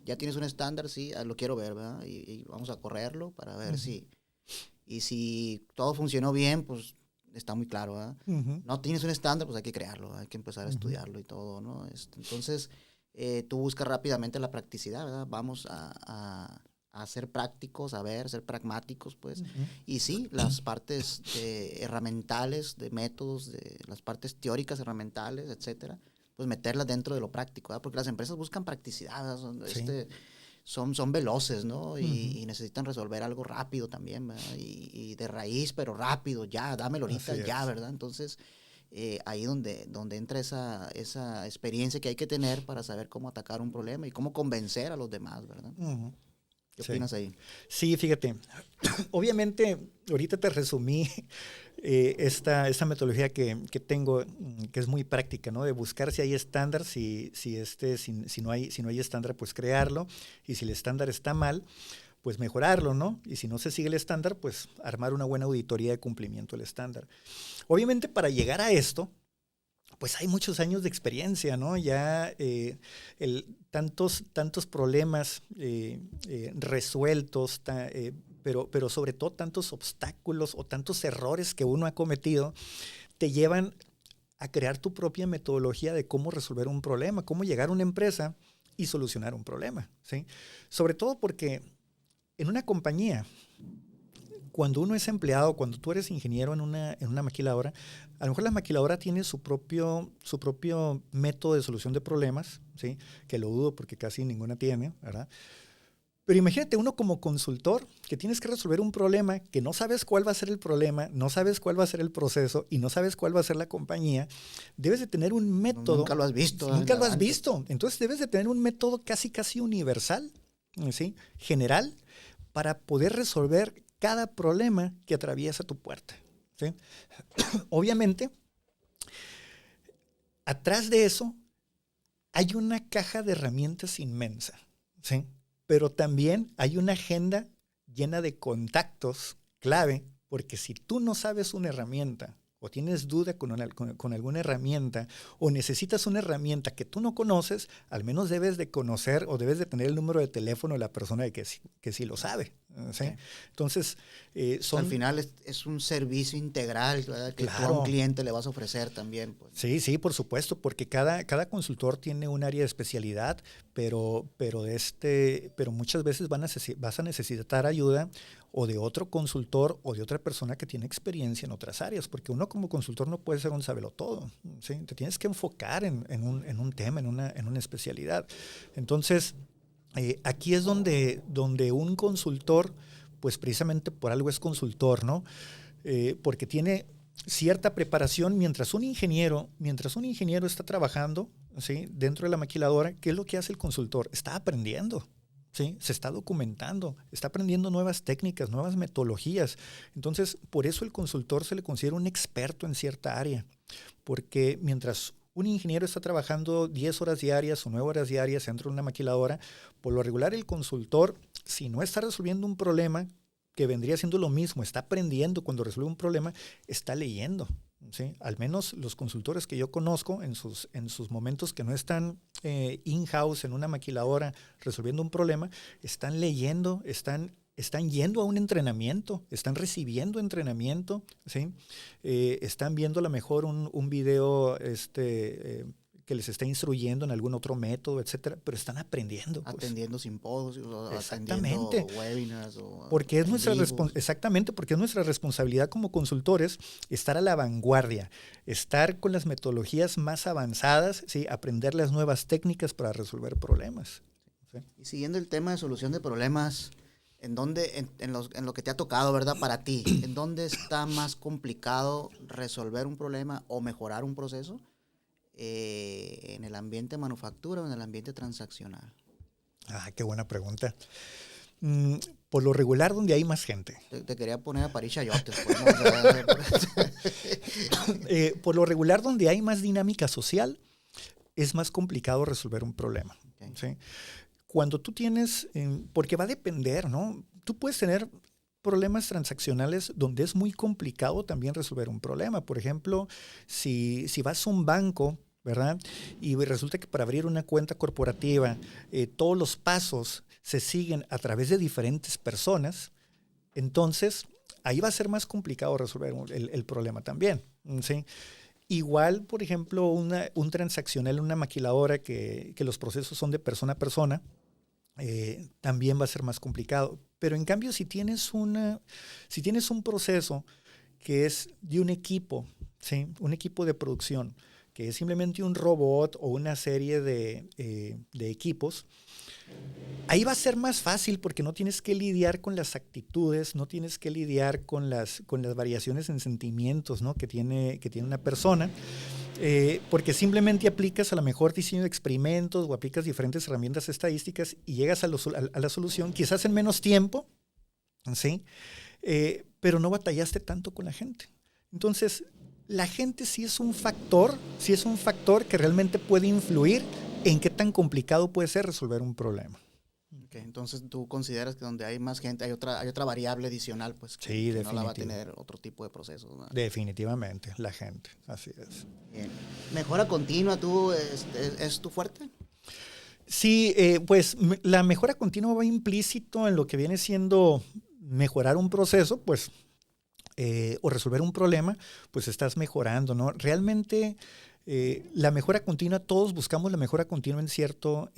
Ya tienes un estándar, sí, lo quiero ver, ¿verdad? Y vamos a correrlo para ver si todo funcionó bien, pues está muy claro, ¿verdad? No tienes un estándar, pues hay que crearlo, hay que empezar a estudiarlo y todo, ¿no? Entonces, tú buscas rápidamente la practicidad, ¿verdad? Vamos a ser prácticos, ser pragmáticos, pues. Y sí, las partes herramientales, de métodos, las partes teóricas, herramientales, etcétera, pues meterlas dentro de lo práctico, ¿verdad? Porque las empresas buscan practicidad, son veloces, ¿no? Y necesitan resolver algo rápido también, ¿verdad? Y de raíz, pero rápido, ya, dámelo ahorita, ya, ¿verdad? Entonces, ahí donde entra esa experiencia que hay que tener para saber cómo atacar un problema y cómo convencer a los demás, ¿verdad? ¿Qué opinas ahí? Sí, fíjate. Obviamente, ahorita te resumí esta metodología que tengo, que es muy práctica, ¿no? De buscar si hay estándar, si no hay estándar, pues crearlo. Y si el estándar está mal, pues mejorarlo, ¿no? Y si no se sigue el estándar, pues armar una buena auditoría de cumplimiento del estándar. Obviamente, para llegar a esto, pues hay muchos años de experiencia, ¿no? Ya tantos problemas resueltos, pero sobre todo tantos obstáculos o tantos errores que uno ha cometido, te llevan a crear tu propia metodología de cómo resolver un problema, cómo llegar a una empresa y solucionar un problema, ¿sí? Sobre todo porque en una compañía, cuando uno es empleado, cuando tú eres ingeniero en una maquiladora, a lo mejor la maquiladora tiene su propio método de solución de problemas, ¿sí? Que lo dudo porque casi ninguna tiene, ¿verdad? Pero imagínate uno como consultor que tienes que resolver un problema que no sabes cuál va a ser el problema, no sabes cuál va a ser el proceso y no sabes cuál va a ser la compañía. Debes de tener un método. Nunca lo has visto. Nunca lo has visto. Entonces debes de tener un método casi universal, ¿sí? General, para poder resolver cada problema que atraviesa tu puerta, ¿sí? Obviamente, atrás de eso hay una caja de herramientas inmensa, ¿sí? Pero también hay una agenda llena de contactos clave, porque si tú no sabes una herramienta o tienes duda con alguna herramienta, o necesitas una herramienta que tú no conoces, al menos debes de conocer o debes de tener el número de teléfono de la persona que sí lo sabe. ¿Sí? Okay. Entonces, al final es un servicio integral, ¿verdad? Que tú a un cliente le vas a ofrecer también. Pues. Sí, por supuesto, porque cada consultor tiene un área de especialidad, pero muchas veces vas a necesitar ayuda o de otro consultor o de otra persona que tiene experiencia en otras áreas, porque uno como consultor no puede ser un sabelotodo, ¿sí? Te tienes que enfocar en un tema, en una especialidad. Entonces, aquí es donde un consultor, pues precisamente por algo es consultor, ¿no? Porque tiene cierta preparación, mientras un ingeniero está trabajando, ¿sí? Dentro de la maquiladora. ¿Qué es lo que hace el consultor? Está aprendiendo. ¿Sí? Se está documentando, está aprendiendo nuevas técnicas, nuevas metodologías. Entonces, por eso el consultor se le considera un experto en cierta área, porque mientras un ingeniero está trabajando 10 horas diarias o 9 horas diarias dentro de una maquiladora, por lo regular el consultor, si no está resolviendo un problema, que vendría siendo lo mismo, está aprendiendo cuando resuelve un problema, está leyendo. ¿Sí? Al menos los consultores que yo conozco en sus momentos que no están in-house en una maquiladora resolviendo un problema, están leyendo, están yendo a un entrenamiento, están recibiendo entrenamiento, ¿sí? Están viendo a lo mejor un video que les está instruyendo en algún otro método, etcétera, pero están aprendiendo. Pues. Atendiendo simposios, atendiendo webinars. Porque exactamente, porque es nuestra responsabilidad como consultores estar a la vanguardia, estar con las metodologías más avanzadas, ¿sí? Aprender las nuevas técnicas para resolver problemas. ¿Sí? Y siguiendo el tema de solución de problemas, ¿en lo que te ha tocado, verdad, para ti, en dónde está más complicado resolver un problema o mejorar un proceso? ¿En el ambiente de manufactura o en el ambiente transaccional? Qué buena pregunta. Por lo regular, donde hay más gente. Te quería poner a parir chayotes. Pues, ¿no? Por lo regular, donde hay más dinámica social, es más complicado resolver un problema. Okay. ¿Sí? Cuando tú tienes, porque va a depender, ¿no? Tú puedes tener problemas transaccionales donde es muy complicado también resolver un problema. Por ejemplo, si vas a un banco, ¿verdad? Y resulta que para abrir una cuenta corporativa, todos los pasos se siguen a través de diferentes personas, entonces ahí va a ser más complicado resolver el problema también, ¿sí? Igual, por ejemplo, un transaccional, una maquiladora que los procesos son de persona a persona, también va a ser más complicado. Pero en cambio, si tienes un proceso que es de un equipo, ¿sí? Un equipo de producción, que es simplemente un robot o una serie de equipos, ahí va a ser más fácil porque no tienes que lidiar con las actitudes, no tienes que lidiar con las variaciones en sentimientos, ¿no? que tiene una persona, porque simplemente aplicas a lo mejor diseño de experimentos o aplicas diferentes herramientas estadísticas y llegas a la solución, quizás en menos tiempo, ¿sí? Pero no batallaste tanto con la gente. Entonces, la gente sí es un factor que realmente puede influir en qué tan complicado puede ser resolver un problema. Okay, entonces tú consideras que donde hay más gente hay otra variable adicional, pues sí, que no la va a tener otro tipo de procesos, ¿no? Definitivamente, la gente, así es. Bien. ¿Mejora continua tú es tu fuerte? Sí, pues la mejora continua va implícito en lo que viene siendo mejorar un proceso, pues, o resolver un problema, pues estás mejorando, ¿no? Realmente la mejora continua, todos buscamos la mejora continua en cierto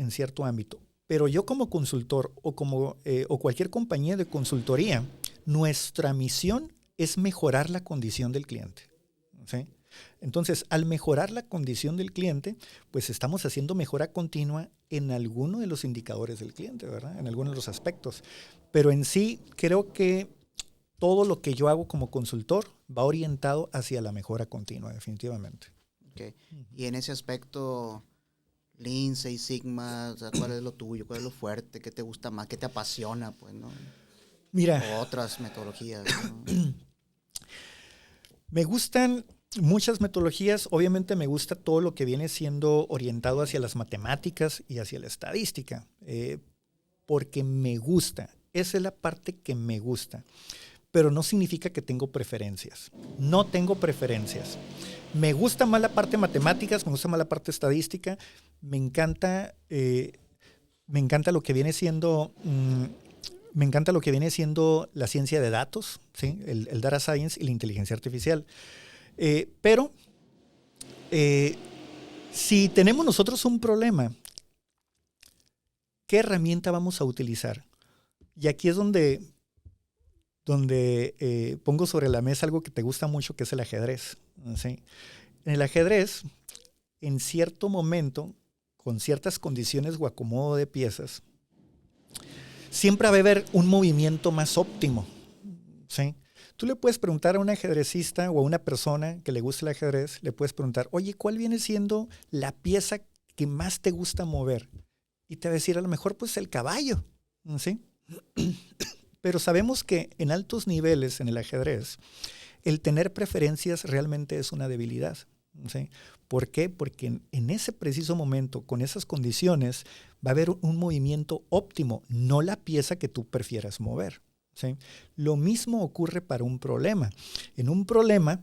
ámbito. Pero yo como consultor o cualquier compañía de consultoría, nuestra misión es mejorar la condición del cliente, ¿sí? Entonces, al mejorar la condición del cliente, pues estamos haciendo mejora continua en alguno de los indicadores del cliente, ¿verdad? En algunos de los aspectos. Pero en sí, creo que todo lo que yo hago como consultor va orientado hacia la mejora continua, definitivamente. Okay. Y en ese aspecto, Lean, Six Sigma, o sea, ¿cuál es lo tuyo? ¿Cuál es lo fuerte? ¿Qué te gusta más? ¿Qué te apasiona? Pues, ¿no? Mira. O otras metodologías, ¿no? Me gustan muchas metodologías. Obviamente me gusta todo lo que viene siendo orientado hacia las matemáticas y hacia la estadística, porque me gusta. Esa es la parte que me gusta. pero no significa que tengo preferencias. No tengo preferencias. Me gusta más la parte de matemáticas, me gusta más la parte estadística, me encanta lo que viene siendo... me encanta lo que viene siendo la ciencia de datos, ¿sí? El data science y la inteligencia artificial. Pero si tenemos nosotros un problema, ¿qué herramienta vamos a utilizar? Y aquí es donde pongo sobre la mesa algo que te gusta mucho, que es el ajedrez, ¿sí? En el ajedrez, en cierto momento, con ciertas condiciones o acomodo de piezas, siempre va a haber un movimiento más óptimo, ¿sí? Tú le puedes preguntar a un ajedrecista o a una persona que le guste el ajedrez, le puedes preguntar, oye, ¿cuál viene siendo la pieza que más te gusta mover? Y te va a decir, a lo mejor, pues el caballo, ¿sí? Pero sabemos que en altos niveles en el ajedrez, el tener preferencias realmente es una debilidad, ¿sí? ¿Por qué? Porque en ese preciso momento, con esas condiciones, va a haber un movimiento óptimo, no la pieza que tú prefieras mover, ¿sí? Lo mismo ocurre para un problema. En un problema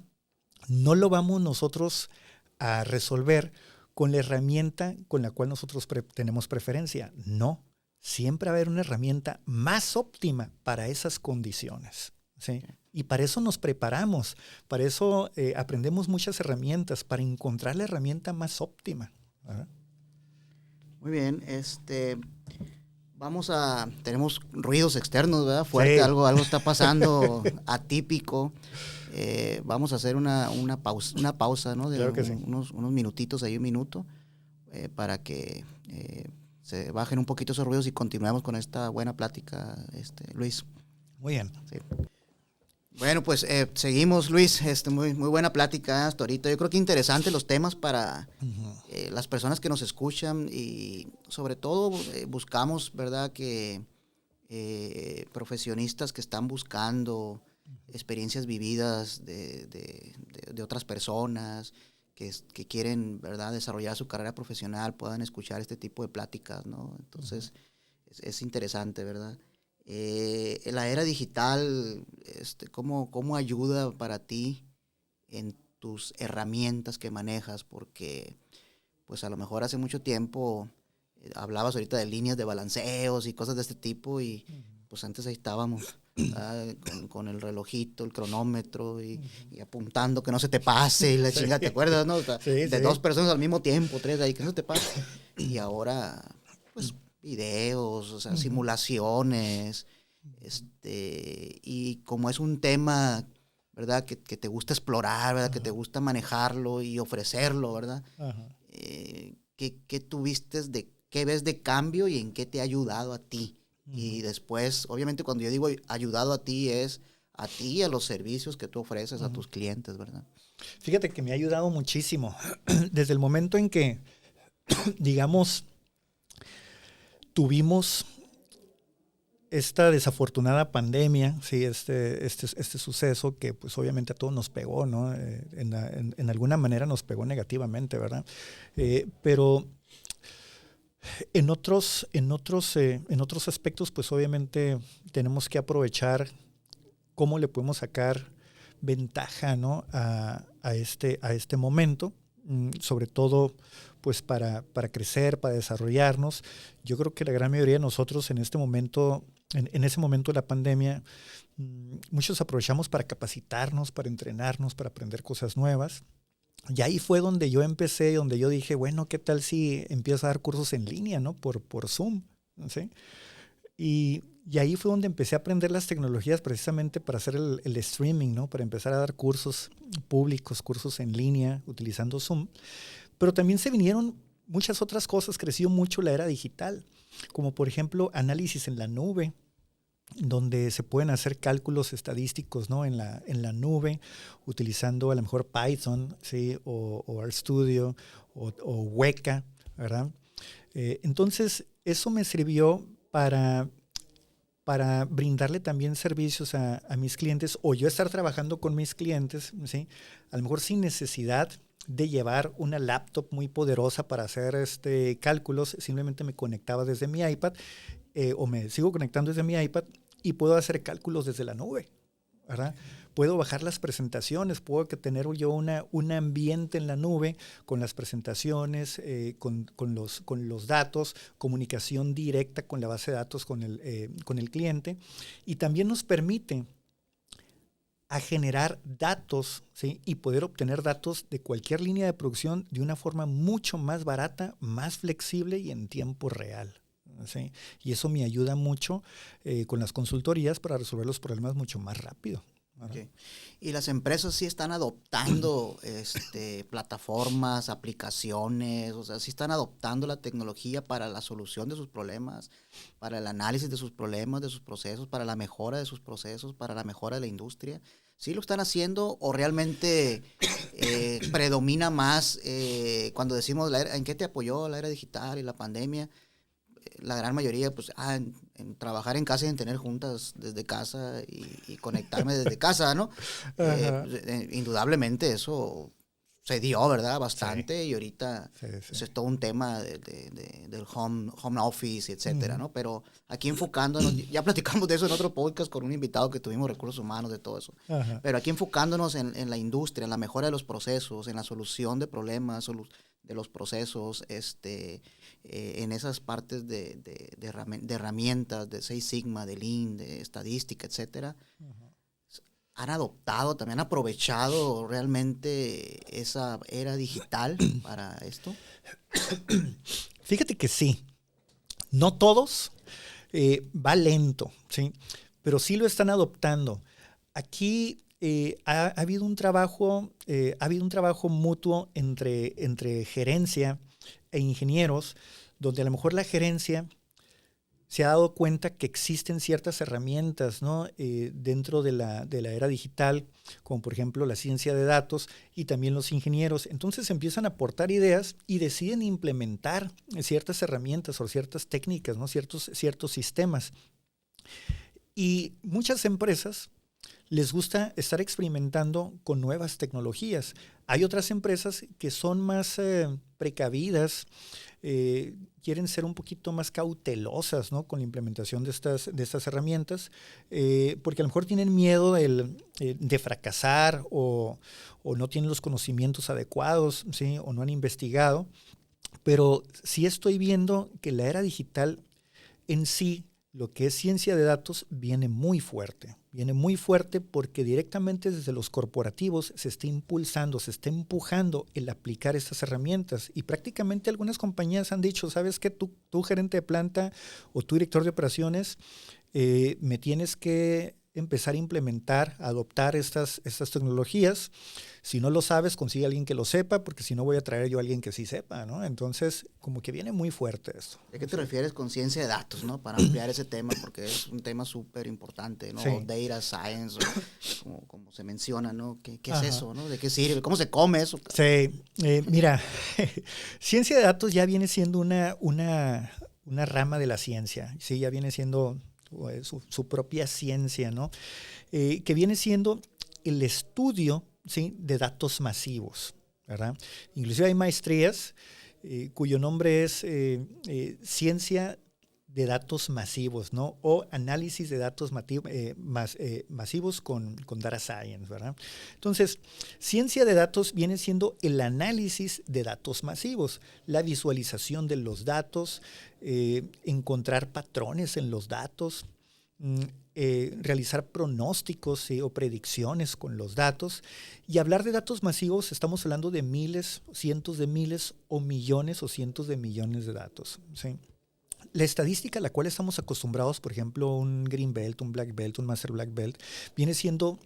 no lo vamos nosotros a resolver con la herramienta con la cual nosotros tenemos preferencia. No, siempre va a haber una herramienta más óptima para esas condiciones, ¿sí? Y para eso nos preparamos, para eso aprendemos muchas herramientas, para encontrar la herramienta más óptima, ¿verdad? Muy bien, tenemos ruidos externos, ¿verdad? Fuerte, sí. Algo está pasando atípico. Vamos a hacer una pausa, ¿no? De claro que sí. unos minutitos, ahí un minuto, para que se bajen un poquito esos ruidos y continuemos con esta buena plática, Luis. Muy bien. Sí. Bueno, pues seguimos, Luis. Muy buena plática hasta ahorita. Yo creo que interesantes los temas para las personas que nos escuchan y sobre todo buscamos, ¿verdad?, que profesionistas que están buscando experiencias vividas de otras personas que quieren, ¿verdad?, desarrollar su carrera profesional, puedan escuchar este tipo de pláticas, ¿no? Entonces, es interesante, ¿verdad? La era digital, ¿cómo ayuda para ti en tus herramientas que manejas? Porque, pues a lo mejor hace mucho tiempo hablabas ahorita de líneas de balanceos y cosas de este tipo y pues antes ahí estábamos con el relojito, el cronómetro y apuntando que no se te pase y la chingada, ¿te acuerdas, no? De dos personas al mismo tiempo, tres ahí, que no se te pase. Y ahora, pues videos, o sea, simulaciones, y como es un tema, ¿verdad?, que te gusta explorar, ¿verdad?, que te gusta manejarlo y ofrecerlo, ¿verdad? ¿Qué ves de cambio y en qué te ha ayudado a ti? Y después, obviamente, cuando yo digo ayudado a ti, es a ti y a los servicios que tú ofreces a tus clientes, ¿verdad? Fíjate que me ha ayudado muchísimo. Desde el momento en que, digamos, tuvimos esta desafortunada pandemia, sí, este suceso que pues obviamente a todos nos pegó, ¿no? En alguna manera nos pegó negativamente, ¿verdad? Pero en otros aspectos, pues obviamente tenemos que aprovechar cómo le podemos sacar ventaja, ¿no?, a este momento, sobre todo pues para crecer, para desarrollarnos. Yo creo que la gran mayoría de nosotros en este momento, en ese momento de la pandemia, muchos aprovechamos para capacitarnos, para entrenarnos, para aprender cosas nuevas. Y ahí fue donde yo empecé, donde yo dije, bueno, ¿qué tal si empiezo a dar cursos en línea, ¿no? Por Zoom, ¿sí? Y ahí fue donde empecé a aprender las tecnologías precisamente para hacer el streaming, ¿no? Para empezar a dar cursos públicos, cursos en línea, utilizando Zoom. Pero también se vinieron muchas otras cosas, creció mucho la era digital, como por ejemplo análisis en la nube, donde se pueden hacer cálculos estadísticos, ¿no?, en la nube, utilizando a lo mejor Python, ¿sí?, o RStudio, o Weka, ¿verdad? Entonces, eso me sirvió para brindarle también servicios a mis clientes, o yo estar trabajando con mis clientes, ¿sí?, a lo mejor sin necesidad de llevar una laptop muy poderosa para hacer cálculos. Simplemente me conectaba desde mi iPad, o me sigo conectando desde mi iPad y puedo hacer cálculos desde la nube, ¿verdad? Puedo bajar las presentaciones, puedo tener yo un ambiente en la nube con las presentaciones, con los datos, comunicación directa con la base de datos con el cliente, y también nos permite a generar datos, ¿sí? Y poder obtener datos de cualquier línea de producción de una forma mucho más barata, más flexible y en tiempo real, ¿sí? Y eso me ayuda mucho con las consultorías para resolver los problemas mucho más rápido. Okay. Y las empresas sí están adoptando plataformas, aplicaciones, o sea, sí están adoptando la tecnología para la solución de sus problemas, para el análisis de sus problemas, de sus procesos, para la mejora de sus procesos, para la mejora de la industria. ¿Sí lo están haciendo o realmente predomina más cuando decimos en qué te apoyó la era digital y la pandemia? La gran mayoría, pues, en trabajar en casa y en tener juntas desde casa y conectarme desde casa, ¿no? Indudablemente eso se dio, ¿verdad? Bastante, sí. Y ahorita eso es todo un tema del home office, etcétera, ¿no? Pero aquí enfocándonos, ya platicamos de eso en otro podcast con un invitado que tuvimos, recursos humanos, de todo eso. Pero aquí enfocándonos en la industria, en la mejora de los procesos, en la solución de problemas, de los procesos, en esas partes de herramientas, de Six Sigma, de Lean, de estadística, etcétera, han adoptado, también han aprovechado realmente esa era digital para esto. Fíjate que sí, no todos, va lento, ¿sí? Pero sí lo están adoptando. Aquí ha habido un trabajo mutuo entre gerencia e ingenieros, donde a lo mejor la gerencia se ha dado cuenta que existen ciertas herramientas, ¿no? Dentro de la era digital, como por ejemplo la ciencia de datos, y también los ingenieros. Entonces empiezan a aportar ideas y deciden implementar ciertas herramientas o ciertas técnicas, ¿no? Ciertos sistemas. Y muchas empresas les gusta estar experimentando con nuevas tecnologías. Hay otras empresas que son más precavidas, quieren ser un poquito más cautelosas, ¿no? Con la implementación de estas herramientas, porque a lo mejor tienen miedo de fracasar o no tienen los conocimientos adecuados, ¿sí? O no han investigado. Pero sí estoy viendo que la era digital en sí, lo que es ciencia de datos, viene muy fuerte. Viene muy fuerte porque directamente desde los corporativos se está impulsando, se está empujando el aplicar estas herramientas. Y prácticamente algunas compañías han dicho, ¿sabes qué? Tú gerente de planta o tú director de operaciones, me tienes que empezar a implementar, a adoptar estas tecnologías. Si no lo sabes, consigue a alguien que lo sepa, porque si no voy a traer yo a alguien que sí sepa, ¿no? Entonces, como que viene muy fuerte esto. ¿A qué te refieres con ciencia de datos, no? Para ampliar ese tema, porque es un tema súper importante, ¿no? Sí. Data science, como se menciona, ¿no? ¿Qué es eso, no? ¿De qué sirve? ¿Cómo se come eso? Sí, mira, ciencia de datos ya viene siendo una rama de la ciencia, sí, ya viene siendo su propia ciencia, ¿no? Que viene siendo el estudio, ¿sí? De datos masivos, ¿verdad? Inclusive hay maestrías cuyo nombre es ciencia de datos masivos, ¿no? O análisis de datos masivos con data science, ¿verdad? Entonces, ciencia de datos viene siendo el análisis de datos masivos, la visualización de los datos, encontrar patrones en los datos, realizar pronósticos o predicciones con los datos. Y hablar de datos masivos, estamos hablando de miles, cientos de miles o millones o cientos de millones de datos, ¿sí? La estadística a la cual estamos acostumbrados, por ejemplo, un Green Belt, un Black Belt, un Master Black Belt, viene siendo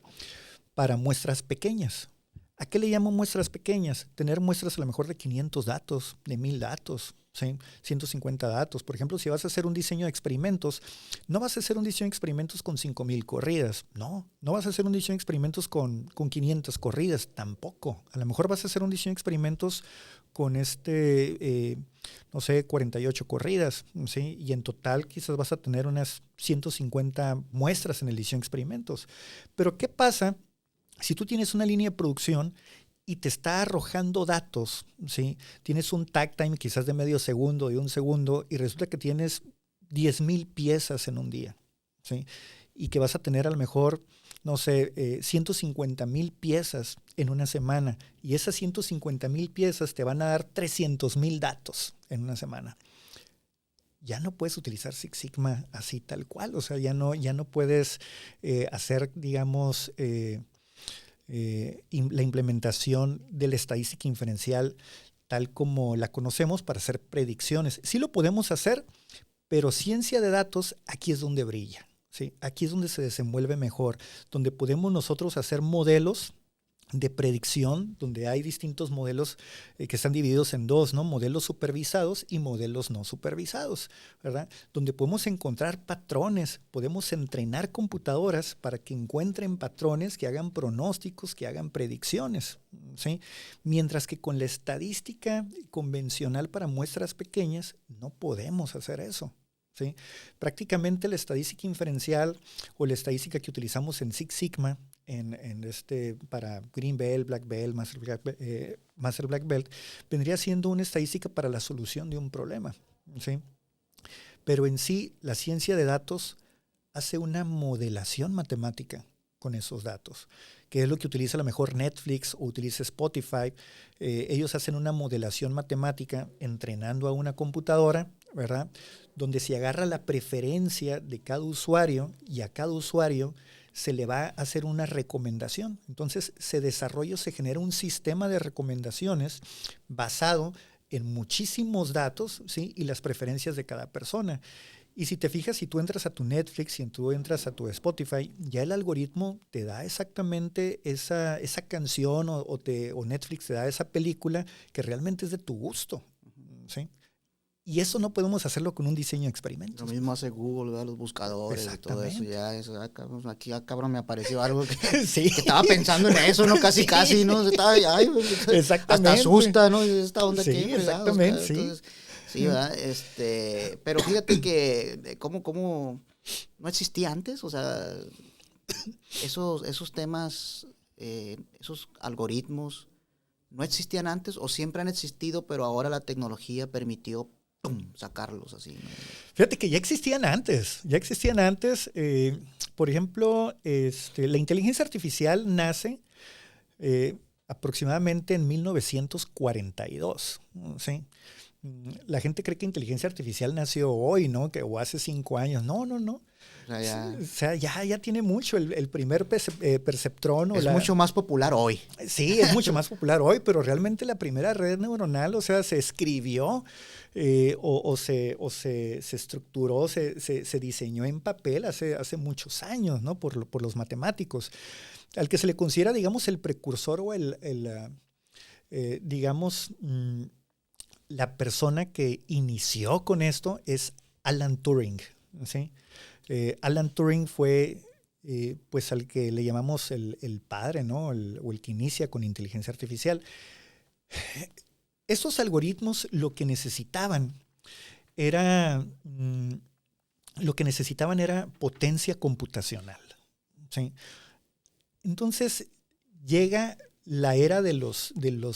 para muestras pequeñas. ¿A qué le llamo muestras pequeñas? Tener muestras a lo mejor de 500 datos, de 1000 datos, ¿sí? 150 datos. Por ejemplo, si vas a hacer un diseño de experimentos, no vas a hacer un diseño de experimentos con 5000 corridas. No vas a hacer un diseño de experimentos con 500 corridas. Tampoco. A lo mejor vas a hacer un diseño de experimentos con 48 corridas, ¿sí? Y en total quizás vas a tener unas 150 muestras en el diseño de experimentos. Pero ¿qué pasa si tú tienes una línea de producción y te está arrojando datos, ¿sí? Tienes un takt time quizás de medio segundo, de un segundo, y resulta que tienes 10,000 piezas en un día, ¿sí? Y que vas a tener a lo mejor no sé, 150,000 piezas en una semana, y esas 150,000 piezas te van a dar 300,000 datos en una semana. Ya no puedes utilizar Six Sigma así tal cual, o sea, ya no puedes hacer, digamos, la implementación de la estadística inferencial tal como la conocemos para hacer predicciones. Sí lo podemos hacer, pero ciencia de datos aquí es donde brilla, ¿sí? Aquí es donde se desenvuelve mejor, donde podemos nosotros hacer modelos de predicción, donde hay distintos modelos que están divididos en dos, ¿no? Modelos supervisados y modelos no supervisados, ¿verdad? Donde podemos encontrar patrones, podemos entrenar computadoras para que encuentren patrones, que hagan pronósticos, que hagan predicciones, ¿sí? Mientras que con la estadística convencional para muestras pequeñas no podemos hacer eso, ¿sí? Prácticamente la estadística inferencial o la estadística que utilizamos en Six Sigma, para Green Belt, Black Belt, Master Black Belt, vendría siendo una estadística para la solución de un problema, ¿sí? Pero en sí, la ciencia de datos hace una modelación matemática con esos datos, que es lo que utiliza a lo mejor Netflix o utiliza Spotify. Ellos hacen una modelación matemática entrenando a una computadora, ¿verdad? Donde se agarra la preferencia de cada usuario y a cada usuario se le va a hacer una recomendación. Entonces se desarrolla, se genera un sistema de recomendaciones basado en muchísimos datos, ¿sí? Y las preferencias de cada persona. Y si te fijas, si tú entras a tu Netflix, si tú entras a tu Spotify, ya el algoritmo te da exactamente esa canción o Netflix te da esa película que realmente es de tu gusto, ¿sí? Y eso no podemos hacerlo con un diseño de experimentos. Lo mismo hace Google, ¿verdad? Los buscadores y todo eso. Ya, aquí, cabrón, me apareció algo que, sí. que estaba pensando en eso, ¿no? Casi, ¿no? Estaba, exactamente. Hasta asusta, ¿no? ¿Esta onda sí, qué? Exactamente, sí. Entonces, sí, ¿verdad? Pero fíjate que ¿cómo no existía antes? O sea, esos temas, esos algoritmos, ¿no existían antes o siempre han existido, pero ahora la tecnología permitió sacarlos así, ¿no? Fíjate que ya existían antes. Por ejemplo, la inteligencia artificial nace aproximadamente en 1942, ¿sí? La gente cree que inteligencia artificial nació hoy, ¿no? O hace 5 años. No. O sea, ya tiene mucho. El primer perceptrón. Es mucho más popular hoy. Sí, es mucho más popular hoy, pero realmente la primera red neuronal, o sea, se escribió se estructuró, se diseñó en papel hace muchos años, ¿no? Por los matemáticos. Al que se le considera, digamos, el precursor o la persona que inició con esto es Alan Turing, ¿sí? Alan Turing fue pues al que le llamamos el padre, ¿no? O el que inicia con inteligencia artificial. Estos algoritmos lo que necesitaban era potencia computacional, ¿sí? Entonces llega la era de los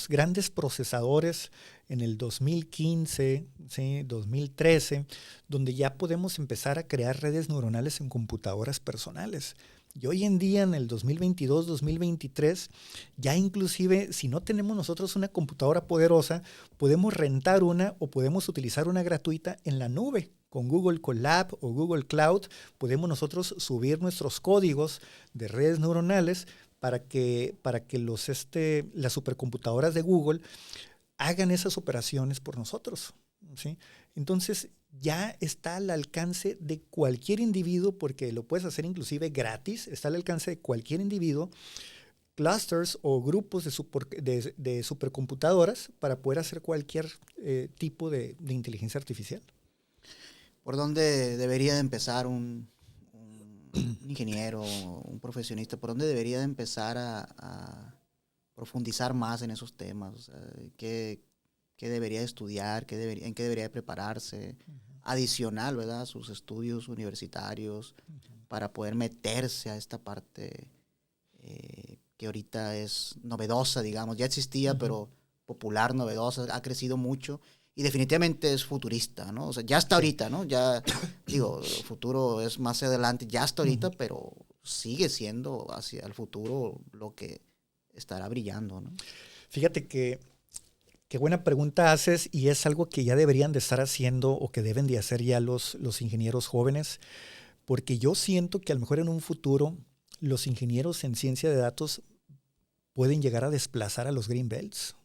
grandes procesadores en el 2015, ¿sí? 2013, donde ya podemos empezar a crear redes neuronales en computadoras personales. Y hoy en día, en el 2022, 2023, ya inclusive, si no tenemos nosotros una computadora poderosa, podemos rentar una o podemos utilizar una gratuita en la nube. Con Google Colab o Google Cloud podemos nosotros subir nuestros códigos de redes neuronales para que las supercomputadoras de Google hagan esas operaciones por nosotros, ¿sí? Entonces ya está al alcance de cualquier individuo, porque lo puedes hacer inclusive gratis, está al alcance de cualquier individuo, clusters o grupos de supercomputadoras para poder hacer cualquier tipo de inteligencia artificial. ¿Por dónde debería de empezar un ingeniero, un profesionista? ¿Por dónde debería de empezar a profundizar más en esos temas? O sea, ¿qué debería de estudiar? ¿En qué debería de prepararse? Adicional, ¿verdad? A sus estudios universitarios, para poder meterse a esta parte que ahorita es novedosa, digamos. Ya existía, pero popular, novedosa, ha crecido mucho. Y definitivamente es futurista, ¿no? O sea, ya está ahorita, ¿no? Ya, digo, el futuro es más adelante, ya está ahorita, pero sigue siendo hacia el futuro lo que estará brillando, ¿no? Fíjate que qué buena pregunta haces y es algo que ya deberían de estar haciendo o que deben de hacer ya los ingenieros jóvenes, porque yo siento que a lo mejor en un futuro los ingenieros en ciencia de datos pueden llegar a desplazar a los green belts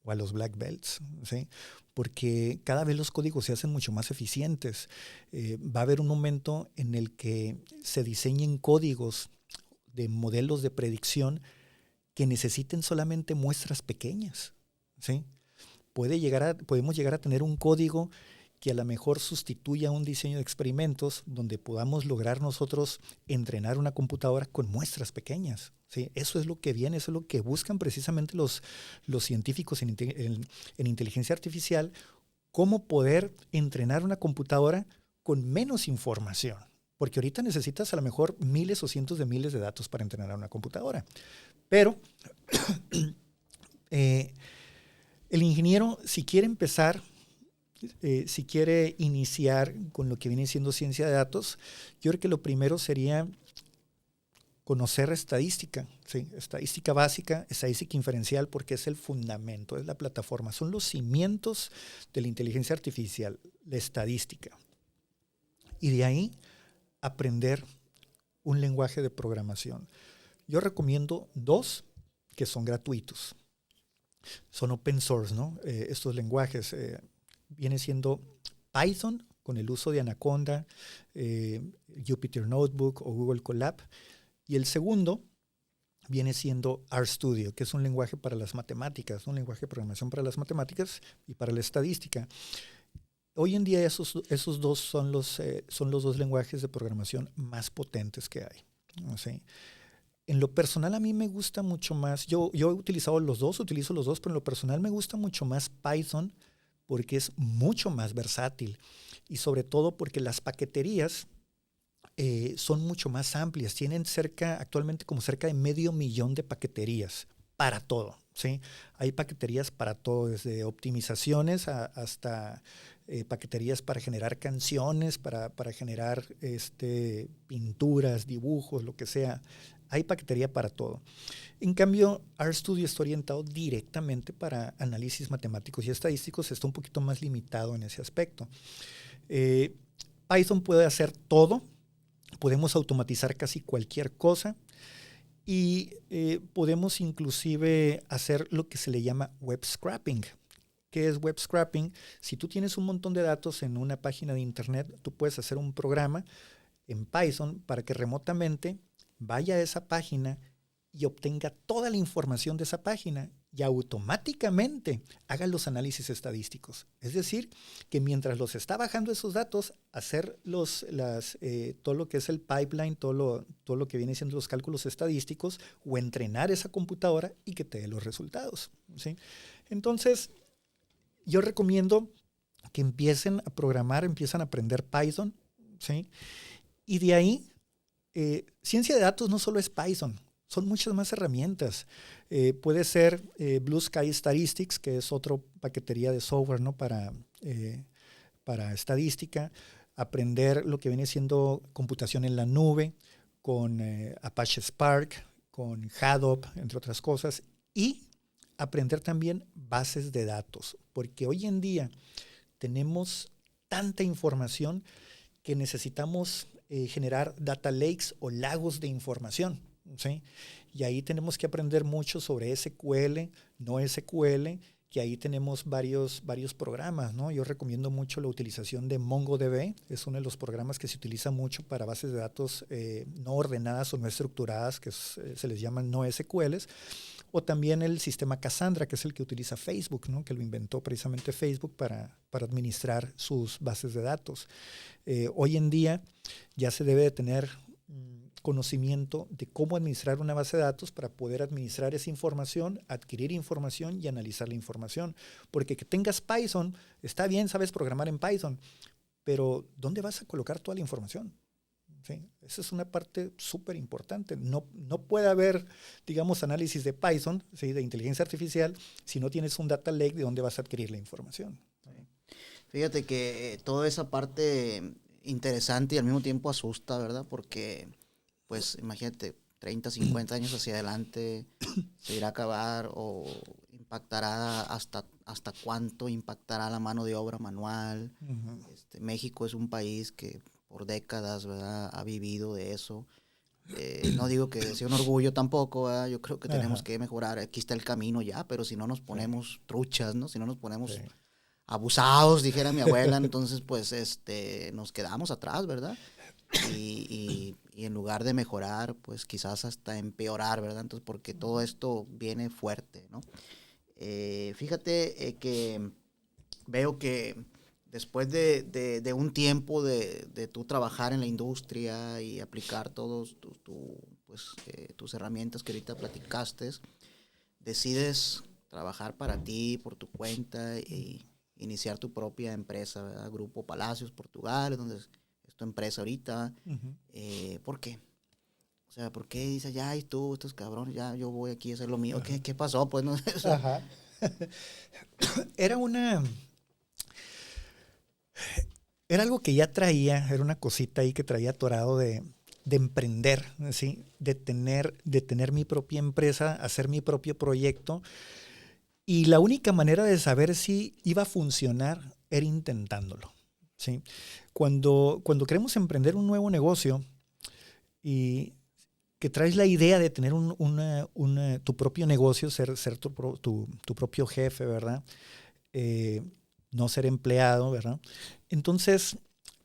o a los black belts, ¿sí? Porque cada vez los códigos se hacen mucho más eficientes. Va a haber un momento en el que se diseñen códigos de modelos de predicción que necesiten solamente muestras pequeñas, ¿sí? Podemos llegar a tener un código que a lo mejor sustituya un diseño de experimentos donde podamos lograr nosotros entrenar una computadora con muestras pequeñas, ¿sí? Eso es lo que viene, eso es lo que buscan precisamente los científicos en inteligencia artificial, cómo poder entrenar una computadora con menos información. Porque ahorita necesitas a lo mejor miles o cientos de miles de datos para entrenar a una computadora. Pero el ingeniero, si quiere empezar, si quiere iniciar con lo que viene siendo ciencia de datos, yo creo que lo primero sería conocer estadística, ¿sí? Estadística básica, estadística inferencial, porque es el fundamento, es la plataforma, son los cimientos de la inteligencia artificial, la estadística. Y de ahí aprender un lenguaje de programación. Yo recomiendo 2 que son gratuitos. Son open source, ¿no? Estos lenguajes viene siendo Python con el uso de Anaconda, Jupyter Notebook o Google Colab. Y el segundo viene siendo RStudio, que es un lenguaje para las matemáticas, un lenguaje de programación para las matemáticas y para la estadística. Hoy en día esos 2 son los 2 lenguajes de programación más potentes que hay, ¿sí? En lo personal a mí me gusta mucho más, yo he utilizado utilizo los dos, pero en lo personal me gusta mucho más Python porque es mucho más versátil y sobre todo porque las paqueterías son mucho más amplias, tienen actualmente como cerca de 500,000 de paqueterías para todo, ¿sí? Hay paqueterías para todo, desde optimizaciones hasta paqueterías para generar canciones, para generar pinturas, dibujos, lo que sea. Hay paquetería para todo. En cambio, RStudio está orientado directamente para análisis matemáticos y estadísticos, está un poquito más limitado en ese aspecto. Python puede hacer todo, podemos automatizar casi cualquier cosa y podemos inclusive hacer lo que se le llama web scraping. ¿Qué es web scraping? Si tú tienes un montón de datos en una página de internet, tú puedes hacer un programa en Python para que remotamente vaya a esa página y obtenga toda la información de esa página y automáticamente haga los análisis estadísticos. Es decir, que mientras los está bajando esos datos, hacer todo lo que es el pipeline, todo lo que viene siendo los cálculos estadísticos o entrenar esa computadora y que te dé los resultados, ¿sí? Entonces, yo recomiendo que empiecen a programar, empiezan a aprender Python, ¿sí? Y de ahí, ciencia de datos no solo es Python, son muchas más herramientas. Puede ser Blue Sky Statistics, que es otra paquetería de software, ¿no? para estadística, aprender lo que viene siendo computación en la nube, con Apache Spark, con Hadoop, entre otras cosas, y aprender también bases de datos, porque hoy en día tenemos tanta información que necesitamos generar data lakes o lagos de información, ¿sí? Y ahí tenemos que aprender mucho sobre SQL, no SQL, que ahí tenemos varios programas, ¿no? Yo recomiendo mucho la utilización de MongoDB, es uno de los programas que se utiliza mucho para bases de datos no ordenadas o no estructuradas, que se les llaman no SQLs, o también el sistema Cassandra, que es el que utiliza Facebook, ¿no? Que lo inventó precisamente Facebook para administrar sus bases de datos. Hoy en día ya se debe de tener conocimiento de cómo administrar una base de datos para poder administrar esa información, adquirir información y analizar la información. Porque que tengas Python, está bien, sabes programar en Python, pero ¿dónde vas a colocar toda la información? ¿Sí? Esa es una parte súper importante. No puede haber, digamos, análisis de Python, ¿sí? De inteligencia artificial, si no tienes un data lake de dónde vas a adquirir la información. Fíjate que toda esa parte interesante y al mismo tiempo asusta, ¿verdad? Porque pues imagínate, 30, 50 años hacia adelante, ¿se irá a acabar o impactará hasta cuánto impactará la mano de obra manual? México es un país que por décadas, ¿verdad?, ha vivido de eso. No digo que sea un orgullo tampoco, ¿verdad? Yo creo que tenemos que mejorar. Aquí está el camino ya, pero si no nos ponemos truchas, ¿no? Si no nos ponemos abusados, dijera mi abuela, entonces pues nos quedamos atrás, ¿verdad? Y en lugar de mejorar, pues quizás hasta empeorar, ¿verdad? Entonces, porque todo esto viene fuerte, ¿no? Fíjate que veo que después de un tiempo de tú trabajar en la industria y aplicar todos tus herramientas que ahorita platicaste, decides trabajar para ti, por tu cuenta y iniciar tu propia empresa, ¿verdad? Grupo Palacios, Portugal, donde es tu empresa ahorita. ¿Por qué? O sea, ¿por qué dices, ya, y tú, estos cabrones, ya, yo voy aquí a hacer lo mío? ¿Qué pasó? Pues no. Ajá. Era algo que ya traía, era una cosita ahí que traía atorado de emprender, ¿sí? de tener mi propia empresa, hacer mi propio proyecto. Y la única manera de saber si iba a funcionar era intentándolo, ¿sí? Cuando queremos emprender un nuevo negocio y que traes la idea de tener tu propio negocio, ser tu propio jefe, ¿verdad? No ser empleado, ¿verdad? Entonces,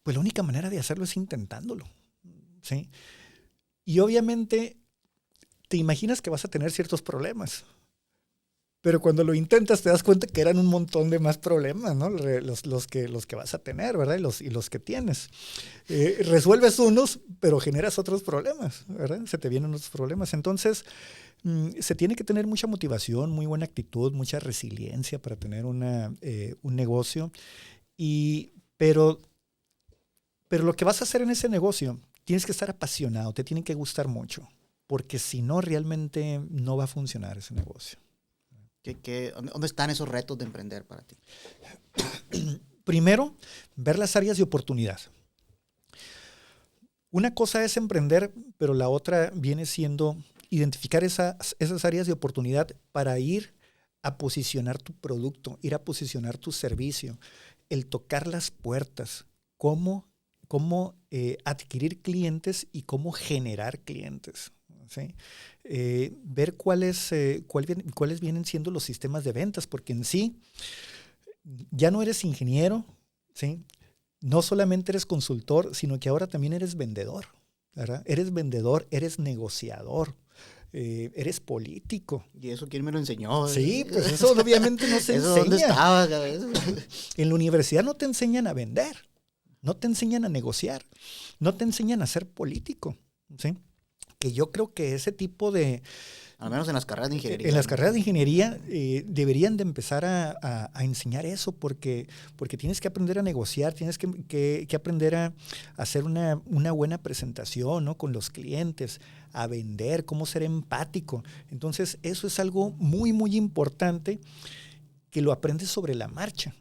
pues la única manera de hacerlo es intentándolo, ¿sí? Y obviamente te imaginas que vas a tener ciertos problemas, pero cuando lo intentas te das cuenta que eran un montón de más problemas, ¿no? Los que vas a tener, ¿verdad? Y los que tienes. Resuelves unos, pero generas otros problemas, ¿verdad? Se te vienen otros problemas. Entonces, se tiene que tener mucha motivación, muy buena actitud, mucha resiliencia para tener un negocio. Pero lo que vas a hacer en ese negocio, tienes que estar apasionado, te tiene que gustar mucho, porque si no, realmente no va a funcionar ese negocio. ¿Dónde están esos retos de emprender para ti? Primero, ver las áreas de oportunidad. Una cosa es emprender, pero la otra viene siendo identificar esas áreas de oportunidad para ir a posicionar tu producto, ir a posicionar tu servicio, el tocar las puertas, cómo adquirir clientes y cómo generar clientes, ¿sí? Ver cuáles vienen siendo los sistemas de ventas, porque en sí ya no eres ingeniero, ¿sí? No solamente eres consultor, sino que ahora también eres vendedor, ¿verdad? Eres vendedor, eres negociador, eres político. ¿Y eso quién me lo enseñó? Sí, pues eso obviamente no se ¿Eso enseña. dónde estaba, cabeza? En la universidad no te enseñan a vender, no te enseñan a negociar, no te enseñan a ser político, ¿sí? Que yo creo que ese tipo de... Al menos en las carreras de ingeniería. En las carreras de ingeniería deberían de empezar a enseñar eso porque tienes que aprender a negociar, tienes que aprender a hacer una buena presentación, ¿no? Con los clientes, a vender, cómo ser empático. Entonces, eso es algo muy, muy importante que lo aprendes sobre la marcha.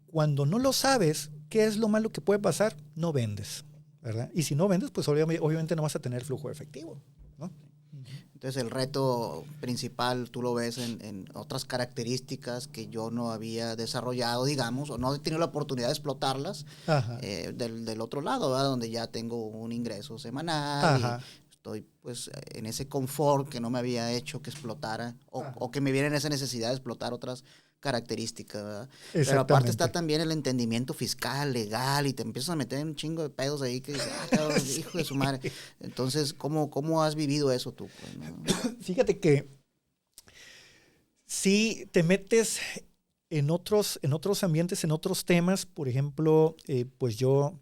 Cuando no lo sabes, ¿qué es lo malo que puede pasar? No vendes, ¿verdad? Y si no vendes, pues obviamente no vas a tener flujo efectivo, ¿no? Entonces el reto principal tú lo ves en otras características que yo no había desarrollado, digamos, o no he tenido la oportunidad de explotarlas del otro lado, ¿verdad? Donde ya tengo un ingreso semanal y estoy pues en ese confort que no me había hecho que explotara o que me viene esa necesidad de explotar otras características, ¿verdad? Pero aparte está también el entendimiento fiscal, legal, y te empiezas a meter en un chingo de pedos ahí que dices, cabrón, hijo de su madre. Entonces, ¿cómo has vivido eso tú? Pues, ¿no? Fíjate que si te metes en otros ambientes, en otros temas, por ejemplo, pues yo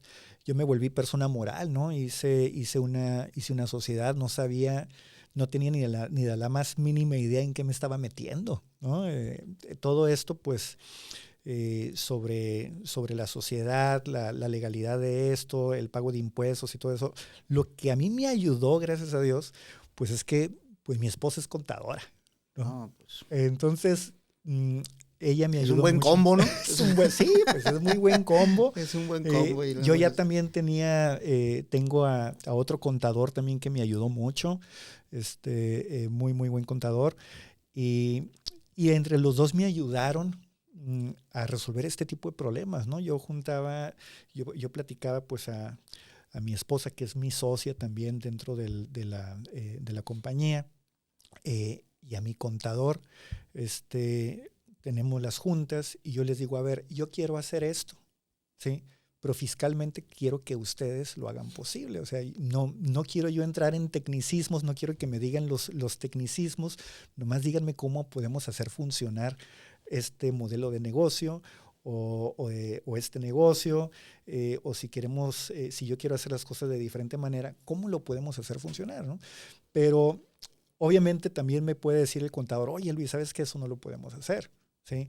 me volví persona moral, ¿no? Hice una sociedad, no tenía ni la más mínima idea en qué me estaba metiendo, ¿no? Todo esto, pues, sobre la sociedad, la legalidad de esto, el pago de impuestos y todo eso. Lo que a mí me ayudó, gracias a Dios, pues es que pues mi esposa es contadora, ¿no? Pues. Entonces, ella me ayudó. Es un buen mucho. combo, ¿no? Sí, pues es muy buen combo. Es un buen combo. Yo ya también tengo a otro contador también que me ayudó mucho, muy, muy buen contador. Y entre los dos me ayudaron a resolver este tipo de problemas, ¿no? Yo platicaba pues a mi esposa, que es mi socia también dentro de la compañía, y a mi contador, tenemos las juntas y yo les digo, a ver, yo quiero hacer esto, ¿sí? Pero fiscalmente quiero que ustedes lo hagan posible. O sea, no quiero yo entrar en tecnicismos, no quiero que me digan los tecnicismos, nomás díganme cómo podemos hacer funcionar este modelo de negocio o este negocio, o si queremos, si yo quiero hacer las cosas de diferente manera, ¿cómo lo podemos hacer funcionar, ¿no? Pero obviamente también me puede decir el contador, oye Luis, ¿sabes qué? Eso no lo podemos hacer. ¿Sí?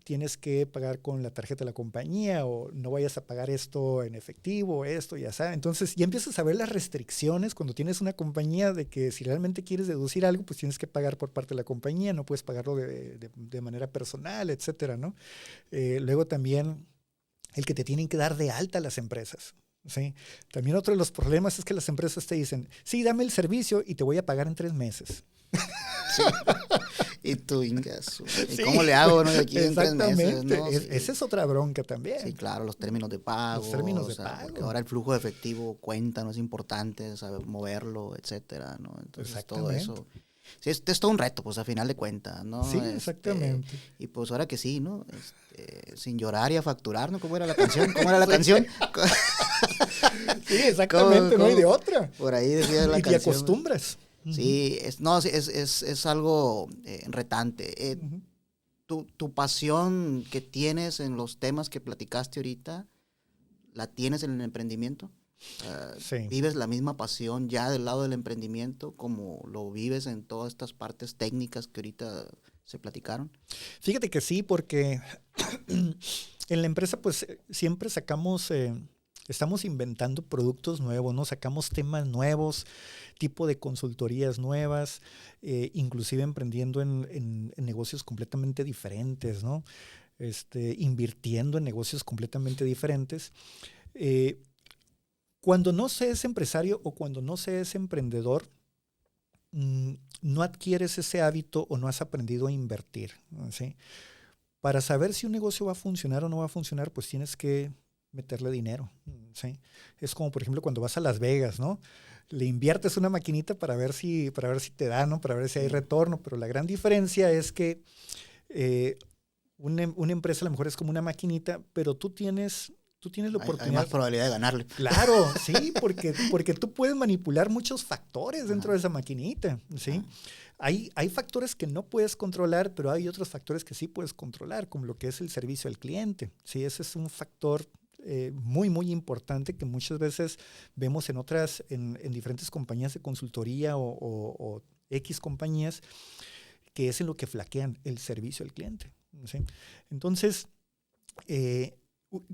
Tienes que pagar con la tarjeta de la compañía o no vayas a pagar esto en efectivo, esto, ya sabes. Entonces ya empiezas a ver las restricciones cuando tienes una compañía de que si realmente quieres deducir algo, pues tienes que pagar por parte de la compañía, no puedes pagarlo de manera personal, etcétera, ¿no? Luego también el que te tienen que dar de alta las empresas. ¿Sí? También otro de los problemas es que las empresas te dicen, sí, dame el servicio y te voy a pagar en 3 meses. Sí. Y tú, ingazo. ¿Y sí, cómo le hago, no? De aquí en 3 exactamente. meses, ¿no? Sí. Esa es otra bronca también. Sí, claro, los términos de pago. Los términos de pago. Porque pago. ahora el flujo de efectivo cuenta, no es importante, saber moverlo, etcétera, ¿no? Entonces todo eso. Sí, es todo un reto, pues a final de cuentas, ¿no? Sí, exactamente. Y pues ahora que sí, ¿no? Sin llorar y a facturar, ¿no? ¿Cómo era la canción? ¿Cómo era la canción? Sí, exactamente, no hay de otra. Por ahí decía la canción. Y te acostumbras. Sí, es algo retante. Tu pasión que tienes en los temas que platicaste ahorita, ¿la tienes en el emprendimiento? Sí. ¿Vives la misma pasión ya del lado del emprendimiento como lo vives en todas estas partes técnicas que ahorita se platicaron? Fíjate que sí, porque en la empresa pues siempre estamos inventando productos nuevos, ¿no? Sacamos temas nuevos, tipo de consultorías nuevas, inclusive emprendiendo en negocios completamente diferentes, ¿no? Invirtiendo en negocios completamente diferentes. Cuando no se es empresario o cuando no se es emprendedor, no adquieres ese hábito o no has aprendido a invertir, ¿sí? Para saber si un negocio va a funcionar o no va a funcionar, pues tienes que meterle dinero, ¿sí? Es como, por ejemplo, cuando vas a Las Vegas, ¿no? Le inviertes una maquinita para ver si te da, ¿no? Para ver si hay retorno, pero la gran diferencia es que una empresa a lo mejor es como una maquinita, pero tú tienes la oportunidad. Hay más probabilidad de ganarle. Claro, sí, porque tú puedes manipular muchos factores dentro de esa maquinita, ¿sí? Hay factores que no puedes controlar, pero hay otros factores que sí puedes controlar, como lo que es el servicio al cliente, ¿sí? Ese es un factor muy, muy importante que muchas veces vemos en diferentes compañías de consultoría o X compañías, que es en lo que flaquean el servicio al cliente, ¿sí? Entonces,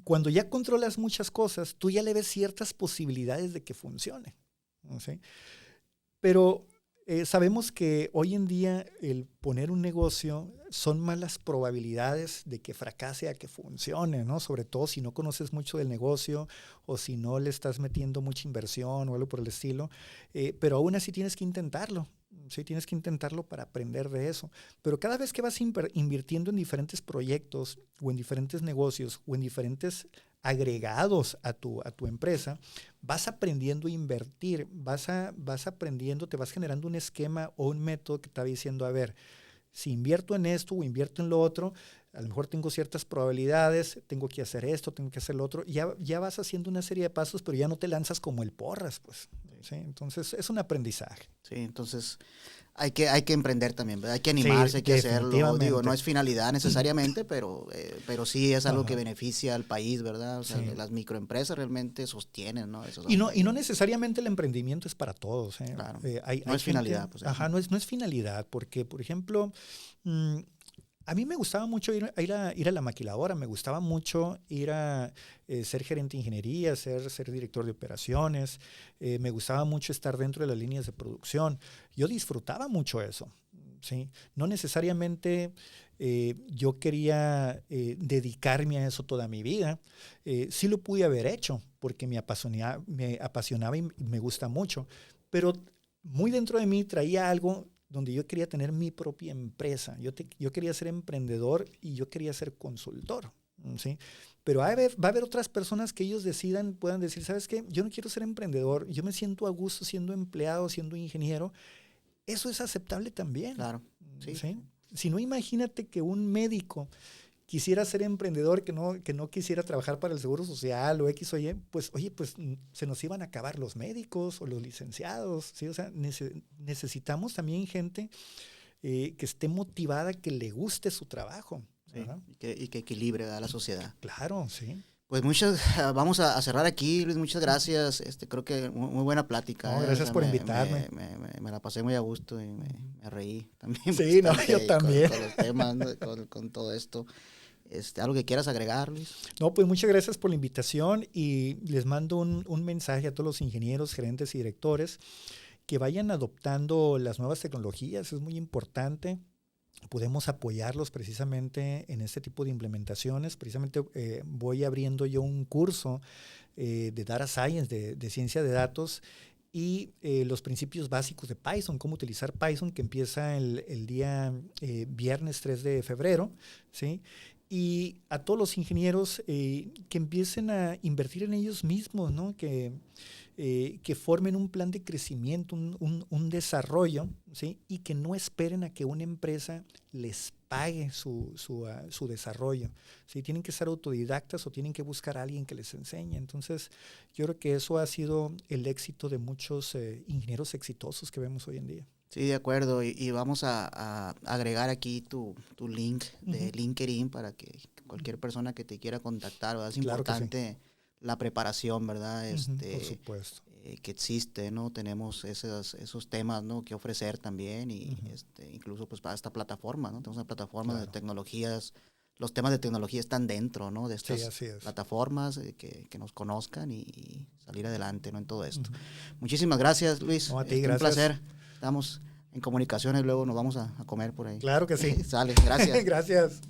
cuando ya controlas muchas cosas, tú ya le ves ciertas posibilidades de que funcione, ¿sí? Pero sabemos que hoy en día el poner un negocio son más las probabilidades de que fracase a que funcione, ¿no? Sobre todo si no conoces mucho del negocio o si no le estás metiendo mucha inversión o algo por el estilo, pero aún así tienes que intentarlo. Sí, tienes que intentarlo para aprender de eso. Pero cada vez que vas invirtiendo en diferentes proyectos o en diferentes negocios o en diferentes agregados a tu empresa, vas aprendiendo a invertir, vas aprendiendo, te vas generando un esquema o un método que te va diciendo, a ver, si invierto en esto o invierto en lo otro, a lo mejor tengo ciertas probabilidades, tengo que hacer esto, tengo que hacer lo otro. Ya vas haciendo una serie de pasos, pero ya no te lanzas como el porras, pues. ¿Sí? Entonces, es un aprendizaje. Sí, entonces hay que emprender también, ¿verdad? Hay que animarse, hay que hacerlo. Digo, no es finalidad necesariamente, pero sí es algo que beneficia al país, ¿verdad? O sea, las microempresas realmente sostienen, ¿no? Y no necesariamente el emprendimiento es para todos, ¿eh? Claro. No es finalidad. Pues, no es finalidad, porque, por ejemplo, a mí me gustaba mucho ir a la maquiladora, me gustaba mucho ir a ser gerente de ingeniería, ser director de operaciones, me gustaba mucho estar dentro de las líneas de producción. Yo disfrutaba mucho eso, ¿sí? No necesariamente yo quería dedicarme a eso toda mi vida. Sí lo pude haber hecho porque me apasionaba y me gusta mucho, pero muy dentro de mí traía algo donde yo quería tener mi propia empresa. Yo quería ser emprendedor y yo quería ser consultor, ¿sí? Pero va a haber otras personas que ellos puedan decir, ¿sabes qué? Yo no quiero ser emprendedor, yo me siento a gusto siendo empleado, siendo ingeniero. Eso es aceptable también. Claro, sí. ¿Sí? Si no, imagínate que un médico quisiera ser emprendedor, que no quisiera trabajar para el Seguro Social o X o Y, pues, oye, pues se nos iban a acabar los médicos o los licenciados, ¿sí? O sea, necesitamos también gente que esté motivada, que le guste su trabajo. Sí, y que equilibre a la sociedad. Claro, sí. Pues vamos a cerrar aquí, Luis, muchas gracias. Creo que muy buena plática. No, gracias por invitarme. Me la pasé muy a gusto y me reí también. Sí, no, yo también. Con los temas, ¿no? con todo esto. ¿Algo que quieras agregar, Luis? No, pues muchas gracias por la invitación y les mando un mensaje a todos los ingenieros, gerentes y directores que vayan adoptando las nuevas tecnologías. Es muy importante. Podemos apoyarlos precisamente en este tipo de implementaciones. Precisamente voy abriendo yo un curso de Data Science, de ciencia de datos, y los principios básicos de Python, cómo utilizar Python, que empieza el día viernes 3 de febrero, ¿sí? Y a todos los ingenieros que empiecen a invertir en ellos mismos, ¿no? Que formen un plan de crecimiento, un desarrollo, ¿sí? Y que no esperen a que una empresa les pague su desarrollo, ¿sí? Tienen que ser autodidactas o tienen que buscar a alguien que les enseñe. Entonces, yo creo que eso ha sido el éxito de muchos ingenieros exitosos que vemos hoy en día. Sí, de acuerdo. Y vamos a agregar aquí tu link de LinkedIn para que cualquier persona que te quiera contactar, ¿verdad? Es importante la preparación, ¿verdad? Por supuesto. Que existe, ¿no? Tenemos esos temas, ¿no? Que ofrecer también y incluso pues para esta plataforma, ¿no? Tenemos una plataforma de tecnologías. Los temas de tecnología están dentro, ¿no? De estas plataformas que nos conozcan y salir adelante, ¿no? En todo esto. Muchísimas gracias, Luis. No, a ti, gracias. Un placer. Estamos en comunicaciones, luego nos vamos a comer por ahí. Claro que sí. Sale, gracias. Gracias.